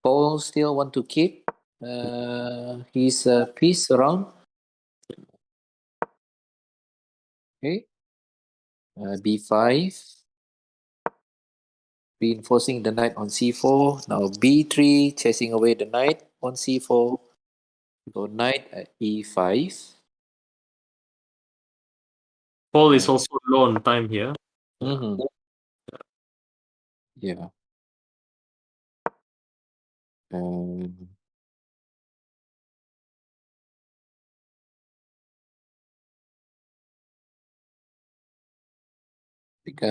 Paul still want to keep his piece around. Okay. b5, reinforcing the knight on c4. Now b3, chasing away the knight on c4. So knight at e5. Paul is also low on time here. Mm-hmm. Yeah. Um, think,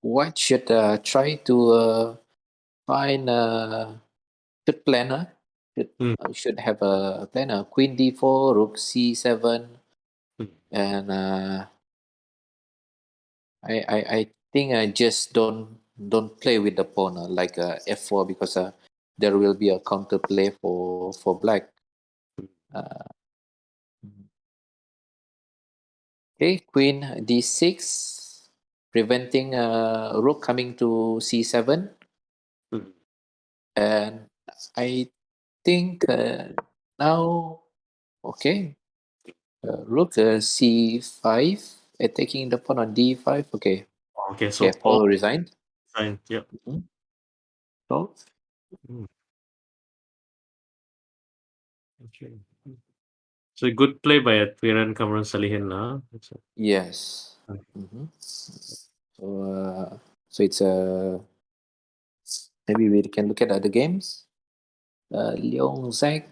White should try to find a good planner. Mm, Should have a planner. Queen d4, rook c7, mm. and I think I just don't play with the pawn like f4 because there will be a counter play for black. Uh, okay, queen d6, preventing rook coming to c7, Mm. and I think now okay, rook c5, attacking the pawn on d5. Okay, Okay, so yeah, Paul Paul resigned. fine. Yep. Mhm. So Mm, okay. Mm. So good play by Admiral Cameron Salihin. yes. Uh, Mhm. So, so it's maybe we can look at other games. Leong Zhak,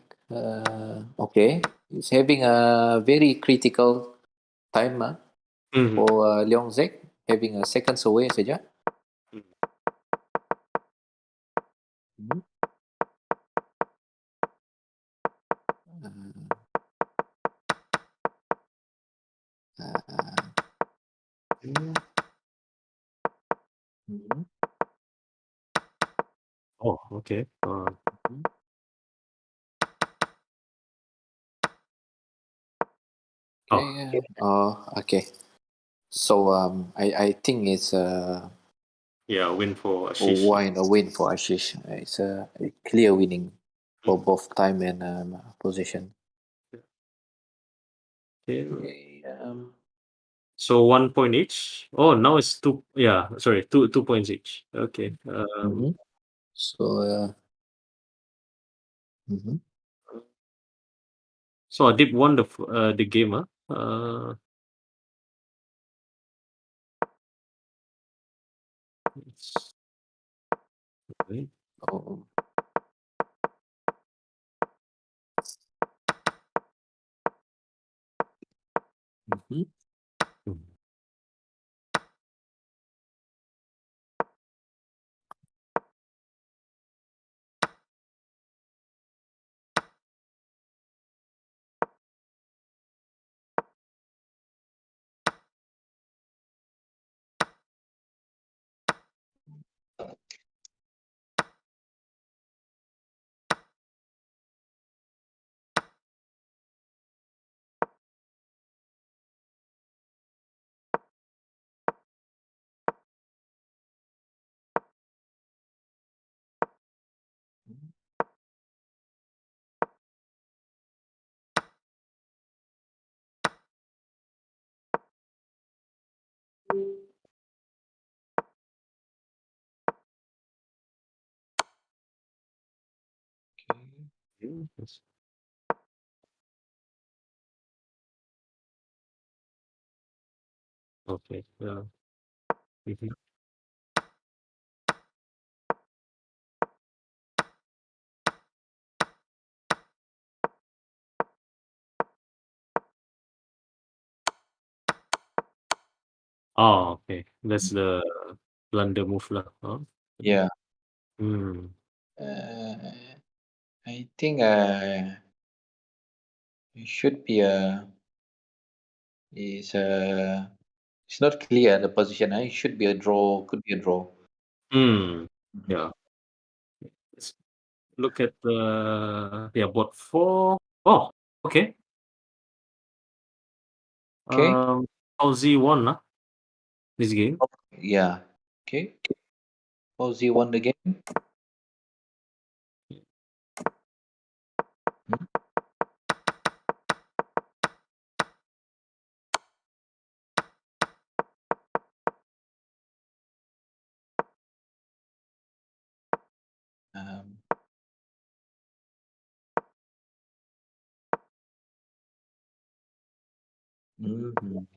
okay, he's having a very critical time mhm, for Leong Zhak, having a seconds away saja. mm. Mhm. Uh, Mm. mhm. Oh, okay. Mhm. Oh, Okay. Okay. So I think it's yeah, win for Ashish. a win for Ashish. It's a clear winning for Mm. both time and position. Okay. Okay. So 1 point each. Oh, now it's two. Yeah, sorry, two points each. Okay. Mhm. So mhm. So Adip won the game. It's, okay. Oh, mhm. Mm. Mm, yes. Okay. Yeah. Mhm. Oh, okay. That's the blunder move lah. Huh? Yeah. Hmm. Uh, I think it should be is it's not clear the position. It should be a draw. Could be a draw. Hmm. Mhm. Yeah. Let's look at yeah, bot 4. Oh, okay. Okay. Aussie won this game. Yeah. Okay. Aussie won the game. Mhm. Um, mhm.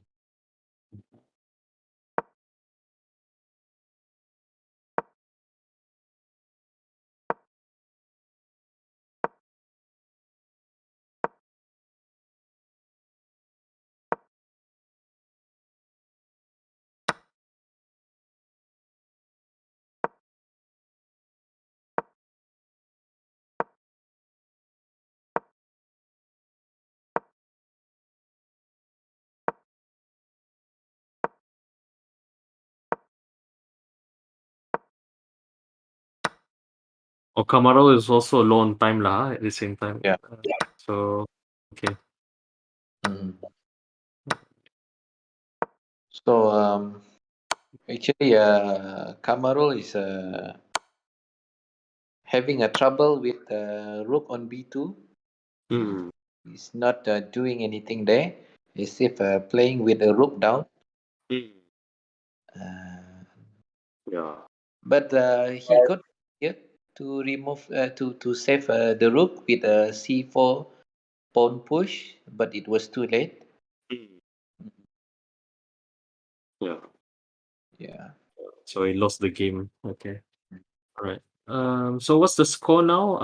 Okamaro is also low on time at the same time. Yeah. So okay. Mhm. So actually, Kamaru is having a trouble with rook on b2. Mm. He's not doing anything there. He's if playing with a rook down. Mm. Uh, Yeah. but he got here to remove to save the rook with a c4 pawn push, but it was too late. Mm. Yeah. Yeah. So he lost the game. Okay. All right. So what's the score now?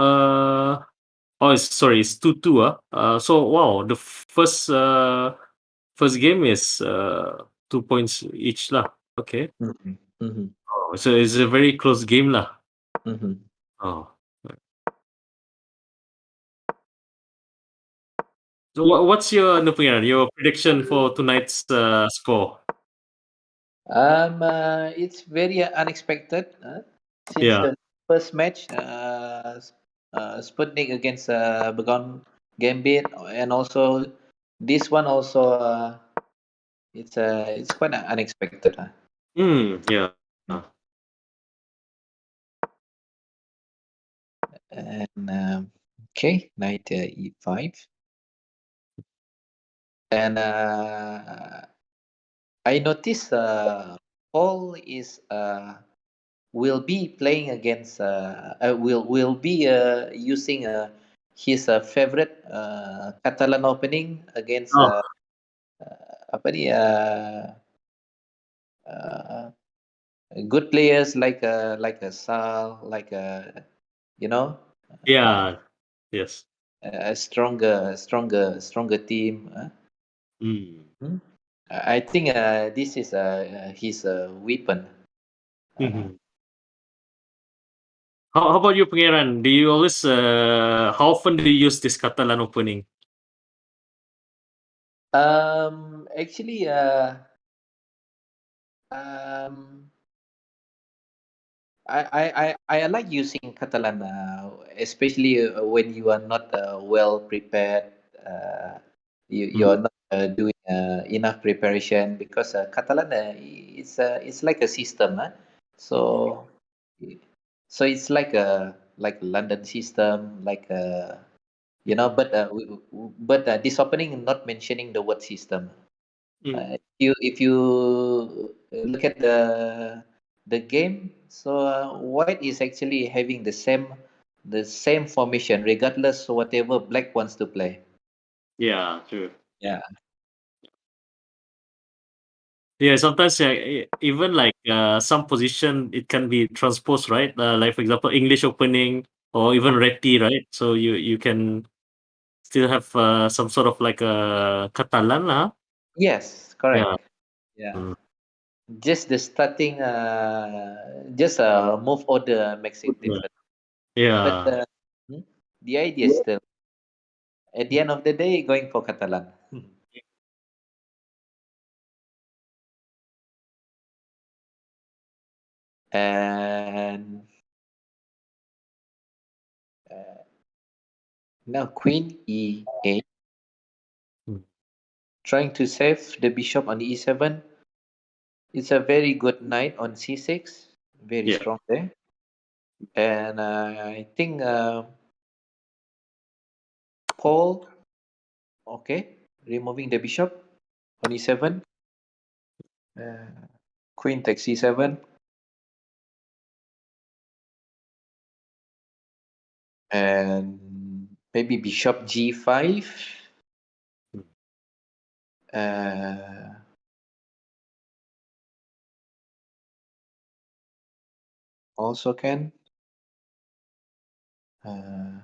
Oh, it's 2-2. So wow, the first game is 2 points each lah. Okay. Mm-hmm. Mm-hmm. Oh, so it's a very close game lah. Mm-hmm. Oh. So what's your ano po yan, your prediction for tonight's score? It's very unexpected since Yeah. the first match, Sputnik against Begon Gambit, and also this one also it's quite unexpected. Yeah. And okay, knight e5, and I noticed Paul is will be playing against will be using his favorite Catalan opening against Oh, apa ni uh, good players like a Sal, like a you know yeah. Yes. a stronger team. Mm. Hmm? I think this is his weapon. Uh, Mhm. How about you, Pangeran? Do you always how often do you use this Catalan opening? Actually, um, I like using Catalan, especially when you are not well prepared. You're Mm. not doing enough preparation because Catalan it's like a system, so so it's like a London system, like a but this opening not mentioning the word system. Mm. If you look at the game, so white is actually having the same formation regardless of whatever black wants to play. Yeah, true. Yeah. Yeah, sometimes even like some position it can be transposed, right? Like for example, English opening or even Reti, right? So you can still have some sort of like a Catalan, Yes, Yeah. correct. Yeah. Mm. Just the starting, just move order makes it Yeah. different. But Yeah. hmm? the idea is still, at the end of the day, going for Catalan. And uh, now Queen E8, Mm. trying to save the bishop on E7. It's a very good knight on C6, very Yeah. strong there. And I think Paul, okay, removing the bishop on E7. Uh, Queen takes C7, and maybe bishop G5. Mm. Uh, Also can. Uh,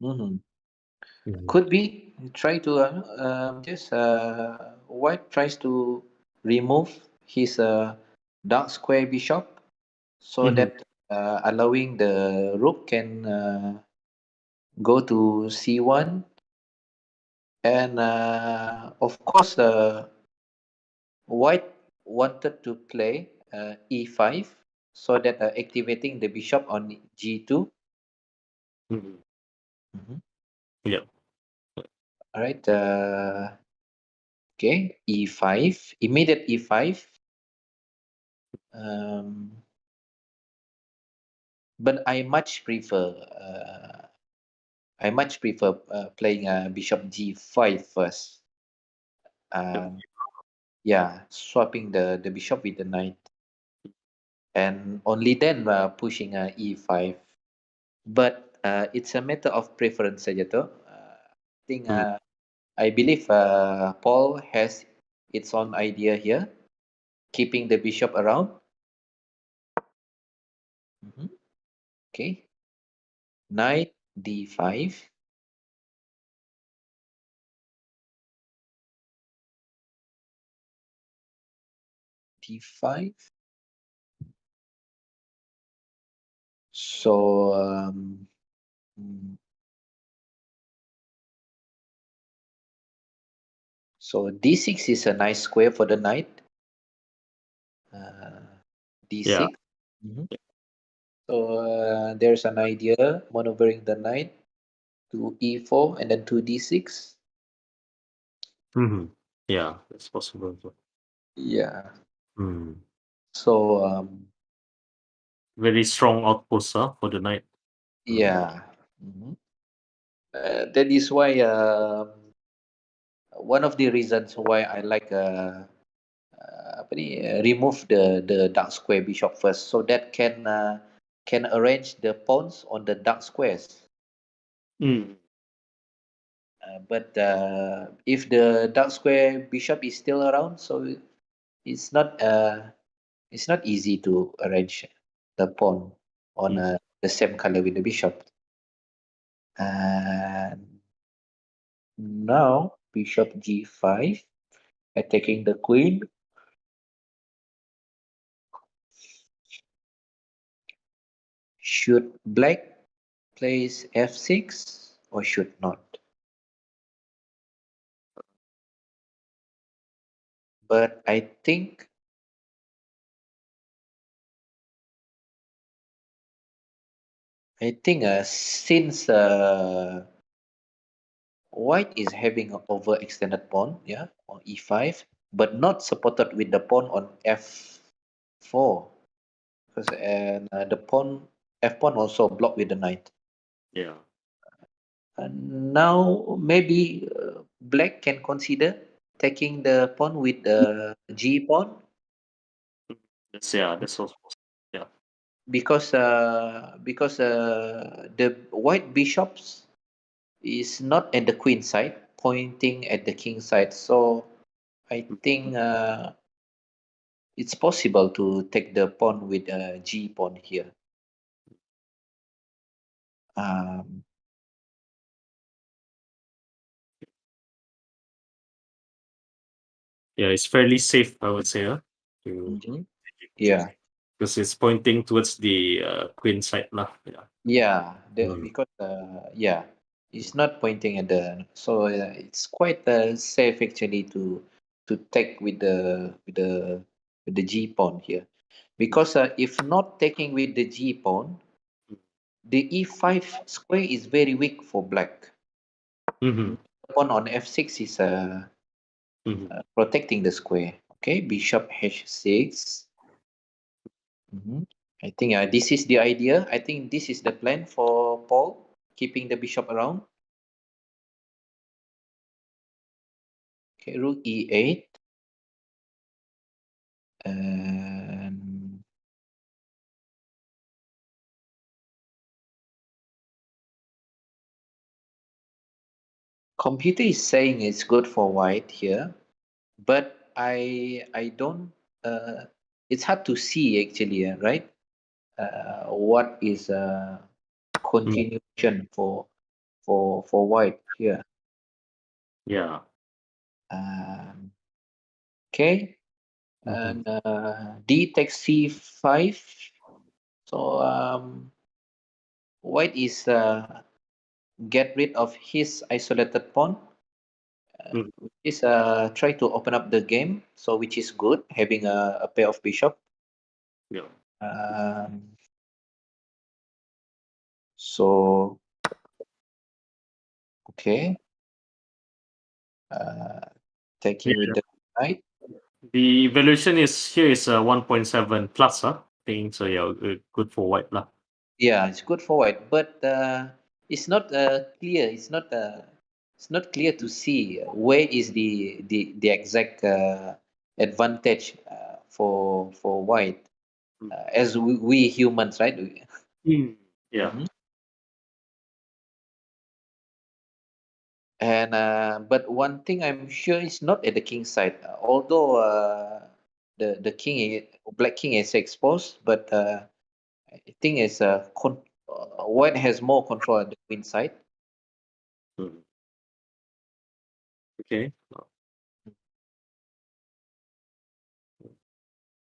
mhm. Mhm. Could be try to just white tries to remove his dark square bishop so Mhm. that allowing the rook can go to c1, and of course white wanted to play e5 so that activating the bishop on g2. Mhm. Mhm. Yeah. All right. Okay, e5, immediate e5. Um, but I much prefer playing bishop g5 first. Yep. Um, yeah, swapping the bishop with the knight, and only then pushing e5. But it's a matter of preference saja tuh. I think Mm. I believe Paul has its own idea here, keeping the bishop around. Mhm. Okay, knight d5, d5. So mm, so d6 is a nice square for the knight. Uh, Yeah. d6. Mhm. So there's an idea maneuvering the knight to e4 and then to d6. Mhm. Yeah, that's possible. Yeah. Mm. So Very strong outpost, huh, for the night. Mm. yeah. Mhm. That is why one of the reasons why I like apa ni, remove the dark square bishop first, so that can arrange the pawns on the dark squares. Mm. But if the dark square bishop is still around, so it's not it's not easy to arrange the pawn on Mm. the same color with the bishop. And now bishop g5, attacking the queen. Should black plays f6 or should not? But I think since white is having an overextended pawn, yeah, on e5, but not supported with the pawn on f4, because and the pawn f pawn also blocked with the knight. Yeah. And now maybe black can consider taking the pawn with the g pawn, That's also possible. Yeah. because the white bishops is not at the queen side, pointing at the king side. So I think it's possible to take the pawn with a g pawn here. Um, Yeah, it's fairly safe, I would say, huh? To mhm. G. Yeah. because it's pointing towards the queen side lah. Yeah. Yeah, Mm. because yeah, it's not pointing at the, so it's quite safe actually to take with the G pawn here, because if not taking with the G pawn, the E5 square is very weak for black. Mm-hmm. Pawn on F6 is Mm-hmm. protecting the square. Okay, bishop H6. Mhm. I think this is the idea. I think this is the plan for Paul, keeping the bishop around. Okay, rook E8. And computer is saying it's good for white here, but I don't. It's hard to see actually, right? What is Mm. continuation for white here? Yeah. Um, okay, Mm-hmm. and D takes C5. So white is get rid of his isolated pawn. Mm. Is try to open up the game, so which is good having a pair of bishop. Yeah. Um, so okay, uh, taking with Yeah. the knight. The valuation is here is 1.7 plus, huh? I think so. Yeah, good for white lah. Yeah, it's good for white, but it's not clear. It's not clear to see where is the exact advantage for white Mm. as we humans, right? Mm. Yeah. Mhm. And but one thing I'm sure is not at the king side. Although the black king is exposed, but I think it's white has more control at the queen side. Mm. Okay.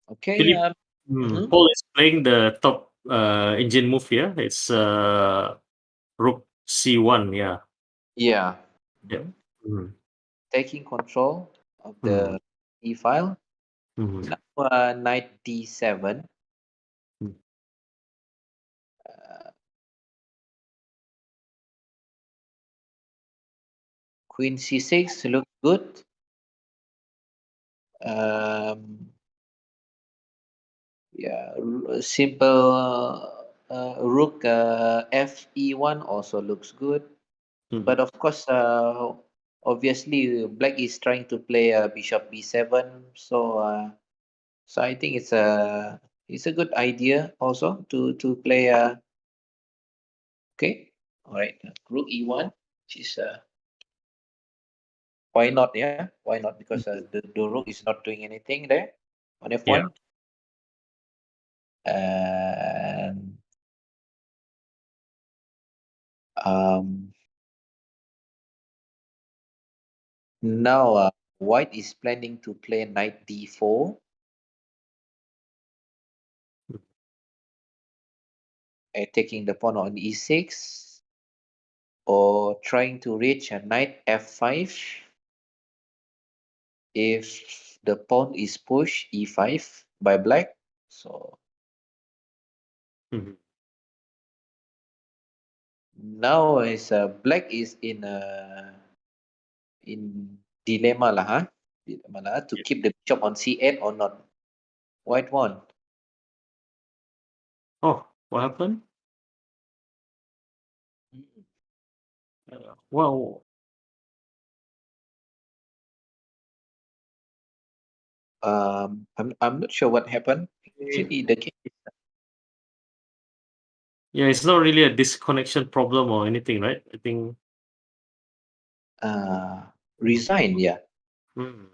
Okay. Philip, Mhm. Paul is playing the top engine move here. It's rook c1. Yeah. Yeah. Yeah. Mhm. Mm. Taking control of Mm. the e file. Mm. Now knight d7. Mm. Uh, Queen c6 looks good. Um, Yeah, simple rook fe1 also looks good. Mm. But of course, obviously, black is trying to play bishop b7. So I think it's a good idea also to play. Okay, all right, rook e1, which is why not? Yeah, why not? Because the rook is not doing anything there on Yeah. f1. And um, now, white is planning to play knight d4, taking the pawn on e6, or trying to reach a knight f5 if the pawn is pushed e5 by black. So Mm. now is black is in dilemma lah, huh? Dilemma lah, to Yeah. keep the bishop on c8 or not. White one. Oh, what happened? Well, I'm not sure what happened. Actually, the king yeah, it's not really a disconnection problem or anything, right? I think. uh, Mm. resigned. Yeah. Mm.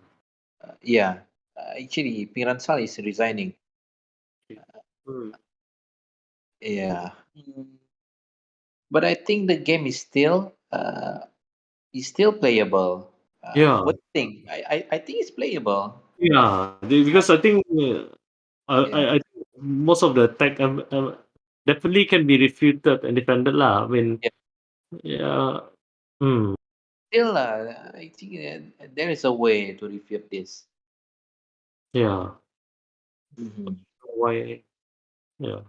Yeah, actually, Piransal is resigning. Mm. Yeah. But I think the game is still playable. Yeah. What do you think? I think it's playable. Yeah, because I think I Yeah. most of the attack definitely can be refuted and defended lah. I mean, Yeah. yeah. Hmm. Still, I think there is a way to refute this. Yeah. Mhm. Why? Yeah.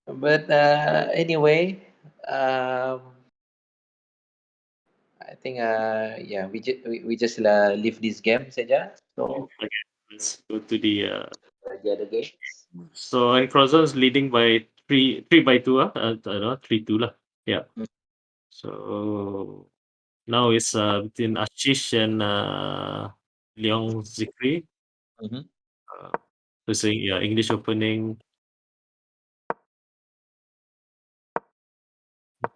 But anyway, um, I think yeah, we just leave this game saja. So Okay. Let's go to the. the other games. So and Crozon's leading by three by two. I don't know 3-2 lah. Yeah. Mm. So now it's between Ashish and Leong Zikri. Mhm. Uh, so saying yeah, English opening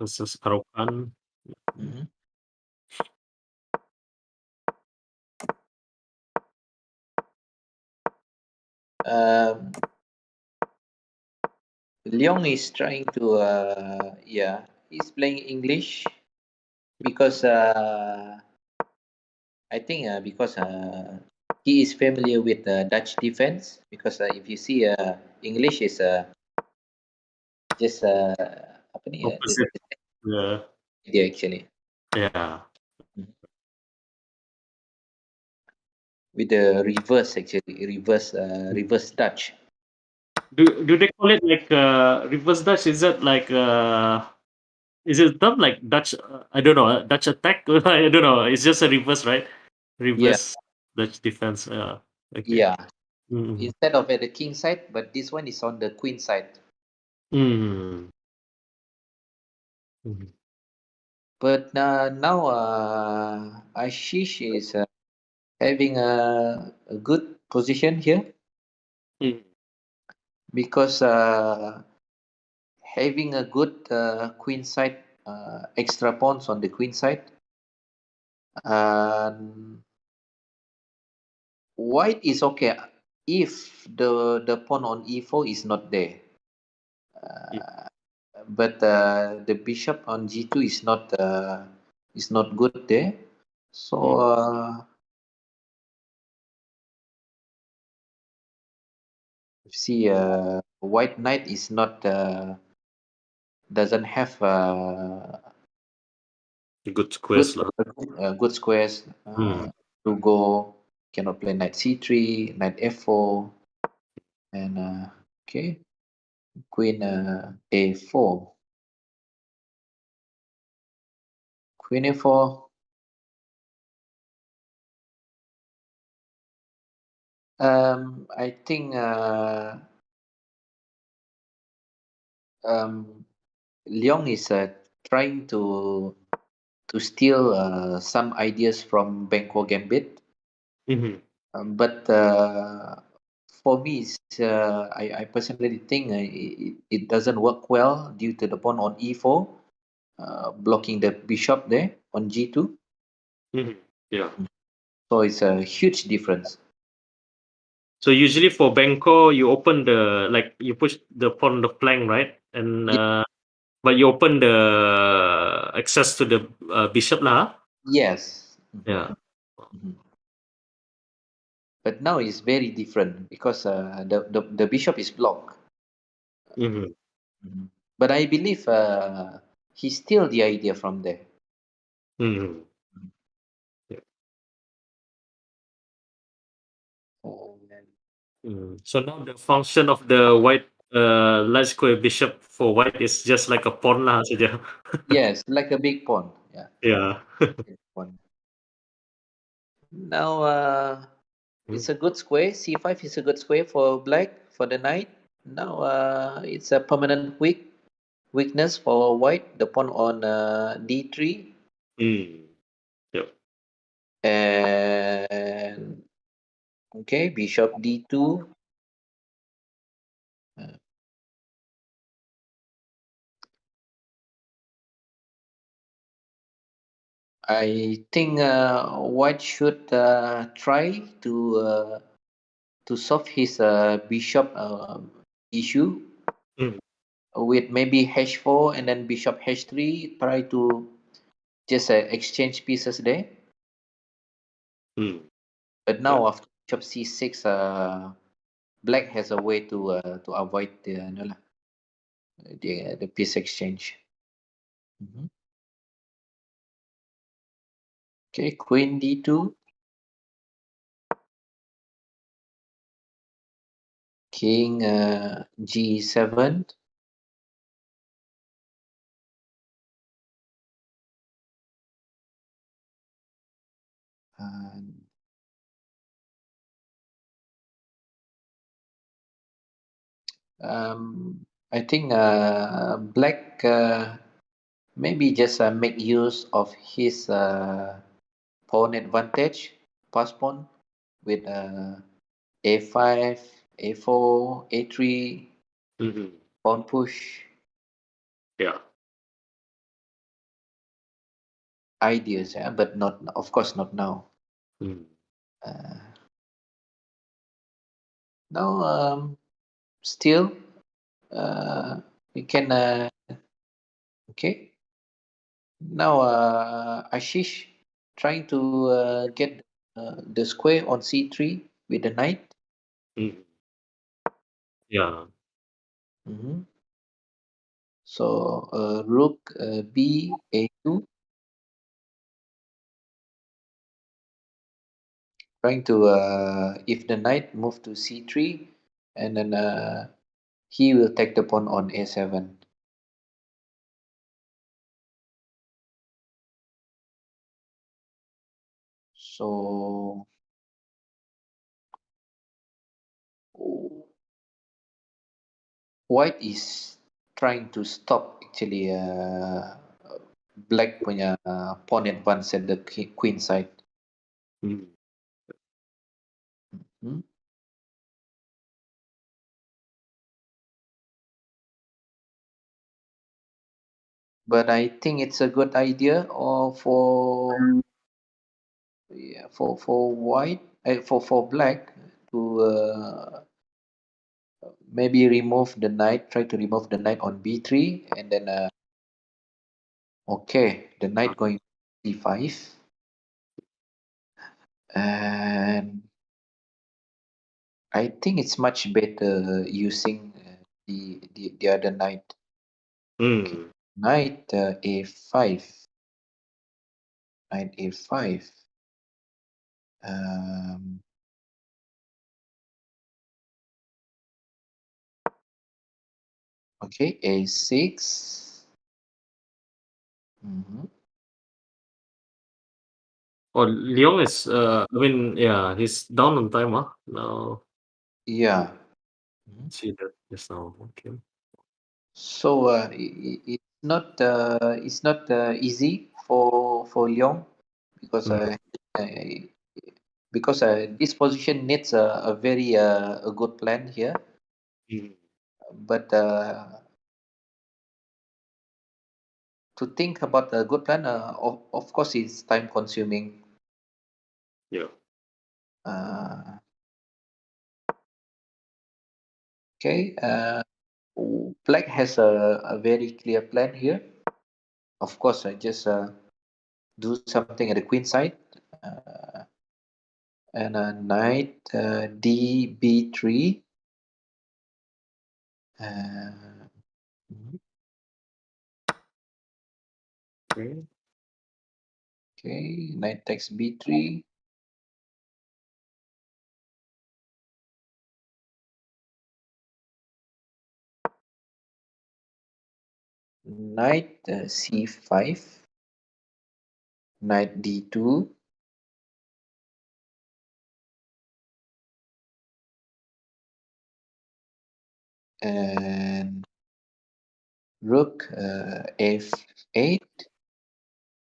versus Arokan. Mhm. Um, Leong is trying to yeah, he's playing English because I think because he is familiar with Dutch defense because if you see English is just apa ni Opposite. Yeah. dia actually Yeah. with the reverse actually reverse Dutch. Do they call it like reverse Dutch? Is that like is it term like Dutch? I don't know. Dutch attack? I don't know. It's just a reverse, right? Yeah, Reverse Dutch defense. Yeah. Okay. yeah. Mm-hmm. Instead of at the king side, but this one is on the queen side. Mm-hmm. Mm-hmm. But now Ashish is having a good position here because having a good queen side extra pawns on the queen side. Um, White is okay if the pawn on e4 is not there. But the bishop on g2 is not good there. So see, white knight is not doesn't have Good good squares lah. good squares Mm. to go. Cannot play knight c3, knight f4, and okay, queen a4, queen a4. I think Leong is trying to steal some ideas from Bangkok Gambit, Mm-hmm. but for me, I personally think it doesn't work well due to the pawn on e4, blocking the bishop there on g2. Mm-hmm. Yeah. So it's a huge difference. So usually for Bangkok, you open the like you push the pawn on the flank, right? And Ye- but you open the access to the bishop lah. yes. Yeah. Mhm. But now it's very different because the bishop is blocked. Mm-hmm. Mhm. But I believe he steal the idea from there. Mm-hmm. Yeah. Uh, So now the function of the white large square bishop for white is just like a pawn lah saja. yes, like a big pawn. Yeah, Yeah. big pawn. Now Mm. it's a good square. C5 is a good square for black for the knight. Now it's a permanent weakness for white. The pawn on d3 Mm. Yep. and okay, bishop d2. Uh, I think white should try to solve his bishop issue Mm. with maybe h4 and then bishop h3. Try to just exchange pieces there. Mm. But Yeah. now after bishop c6, black has a way to avoid the ano lah, the piece exchange. Mhm. Okay, queen d2, king g7, and I think black maybe just make use of his pawn advantage, pass pawn with a5, a4, a3, Mhm. pawn push Yeah. ideas, yeah, but not, of course, not now. Mm. Uh, now, still, we can, okay. Now, Ashish trying to get the square on c3 with the knight. Mm. Yeah. Mhm. So, rook b a2, trying to if the knight move to c3, and then he will take the pawn on a7. So white is trying to stop actually black punya pawn advance at the queen side. Mm. Hmm? But I think it's a good idea or for, yeah, for white, for black to maybe remove the knight, try to remove the knight on b3, and then okay, the knight going c5, and I think it's much better using the other knight. Okay, Mm. knight a5, knight a5. Um, okay, a6. Mhm. Oh, Leon is, I mean, yeah, he's down on time, huh? Now, Yeah. Mhm. see that just now. Okay. So it's not easy for Leong, because Mm. this position needs a very a good plan here. Mm. But to think about a good plan, of course, it's time consuming. Yeah. Uh, okay, Black has a very clear plan here. Of course, I just do something at the queen side, uh, and a knight d b3. Uh, mhm. Okay. Okay, knight takes b3, knight c5, knight d2, and rook f8,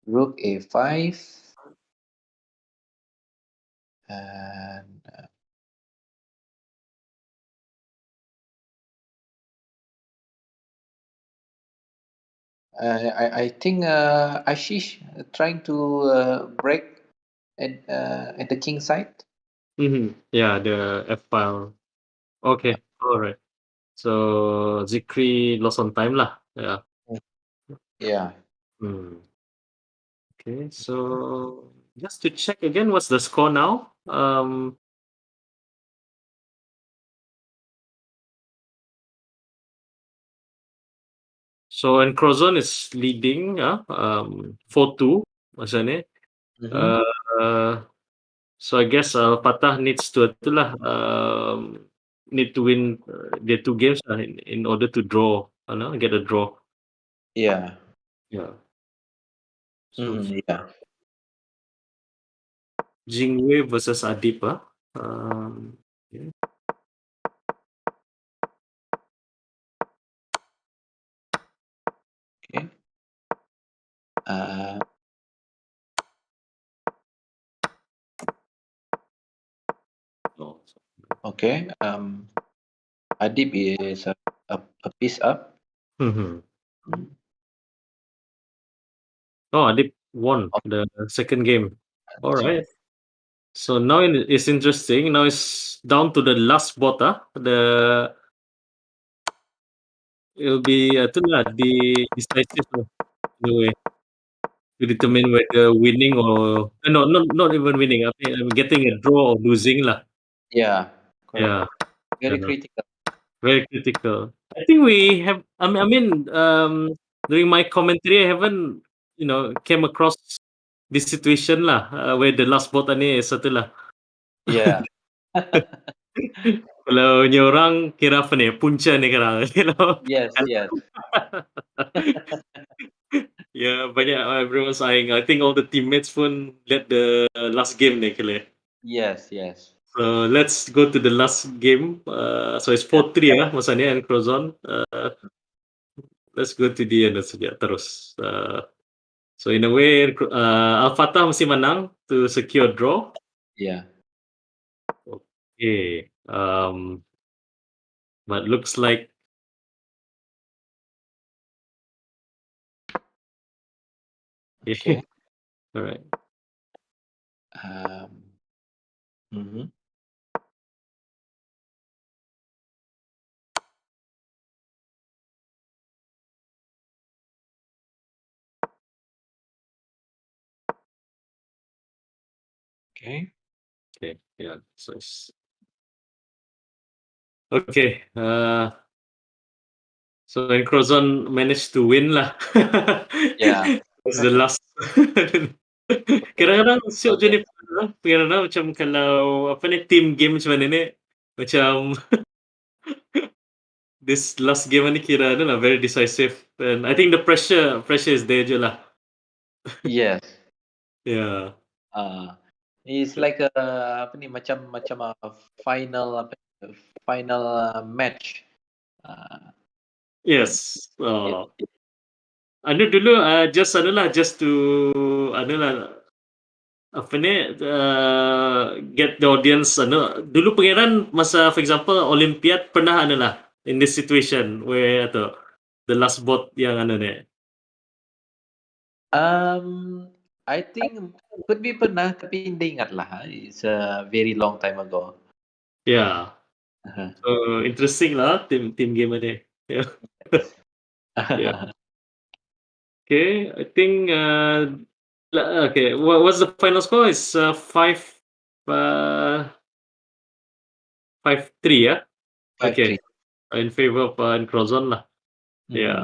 rook a5, and I think Ashish trying to break at the king side. Mhm. Yeah, the F file. Okay. All right. So Zikri lost on time lah. Yeah. Yeah. Mm. Okay. So just to check again, what's the score now? So and Crozon is leading 4-2 masa ni. Mhm. Uh, so I guess Fatah needs to itulah need to win their 2 games lah in order to draw, get a draw. Yeah. Yeah. So Yeah. Jingwei versus Adib okay. Okay. Uh, Oh, okay. Adib is a piece up. mhm. Mm. Oh, Adib won Oh, the second game. All that's right. right. So now it's interesting. Now it's down to the last bot. It'll be itulah decisive lah, in a way to determine whether winning or no, not even winning. I mean, getting a draw or losing lah. Yeah. Yeah, Correct. Very yeah, critical. very critical. I think we have. During my commentary, I haven't came across this situation lah where the last bot ni satu lah. Yeah. Kalau ni orang kira apa ni, punca ni kira, Yes. Yes. Ya, banyak everyone's eyeing. I think all the teammates pun lihat the last game ni kira. Yes. Yes. So let's go to the last game. So it's Yeah. 4-3 masa ni and Crozon. Let's go to the end saja terus. So in a way, Al Fatah mesti menang to secure draw. Yeah. Okay. But looks like Okay. all right. Um, mhm. Okay. Okay. Yeah. Okay. So when Crozon managed to win lah. Yeah. Was the last. Kadang-kadang syok je ni Okay. kadang-kadang macam kalau apa ni team game macam mana ni macam this last game ni kira adalah very decisive and I think the pressure is there je lah. Yes. Yeah. It's like apa ni macam macam final apa final match. Uh, Yes. yeah. Anu dulu just to adalah apa ni get the audience dulu pangeran masa for example Olympiad pernah adalah in this situation where the last bot yang ni. I think could be pernah tapi hindi ingat lah. It's a very long time ago. Yeah. Uh-huh. So interesting lah team game ni. Yeah. Yeah. Okay, I think okay. What's the final score? It's 5-3 ya. 5-3. Okay, in favor of Crozon lah. Hmm. Yeah.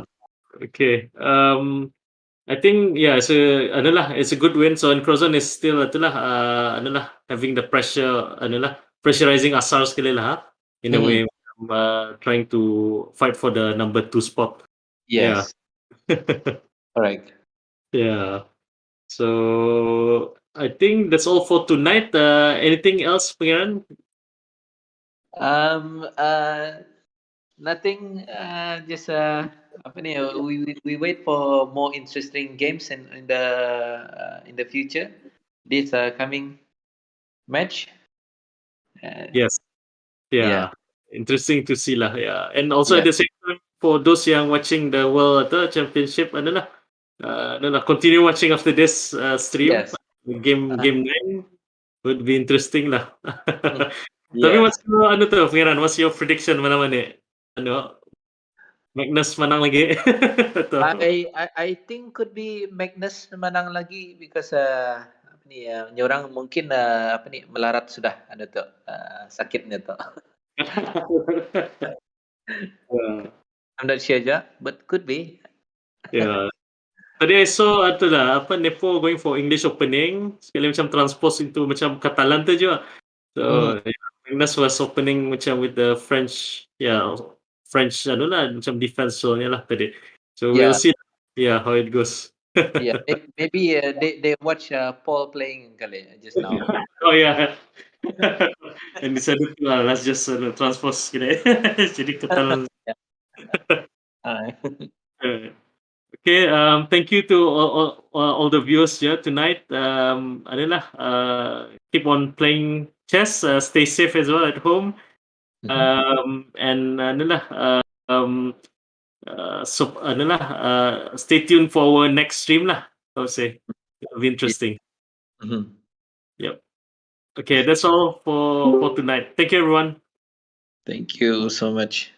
Okay. I think yeah, it's a good win. So Crozon is still having the pressure pressurizing Asar sekali lah in a Mhm. way trying to fight for the number 2 spot. Yeah. Yes. Correct. Yeah. So I think that's all for tonight. Anything else, Pangeran? Um. Nothing. Just apa ni? We wait for more interesting games in the future. This coming match. Uh, Yes. yeah. Yeah. Interesting to see lah. Yeah. And also at Yeah. the same time, for those yang watching the World Championship, continue watching after this stream. Yes. Game 9 would be interesting lah. Mm. Tapi Yes. Pangeran, what's your prediction mana mana? Magnus menang lagi atau I think could be Magnus menang lagi because apa ni ni orang mungkin apa ni melarat sudah ada tu sakitnya tu. Wah, I'm not sure je, but could be. Yeah. Tadi I saw tu lah, apa, Nepo going for English opening, sekali macam transpose into macam Catalan tu juga. Mhm. So, yeah, Ignas was opening macam with the French, yeah, French anu lah, macam defense zone lah tadi. So we'll Yeah, see, yeah, how it goes. yeah. Maybe they watch Paul playing kali just now. Oh yeah. And decided to let's just transpose gini. Jadi Catalan. Yeah. Uh, Okay, thank you to all the viewers here tonight. Adalah, keep on playing chess. Stay safe as well at home. mhm. And adalah, um, so adalah, stay tuned for our next stream lah. I would say it'll be Yeah. interesting. Mhm. Yep. Okay, that's all for tonight. Thank you, everyone. Thank you so much.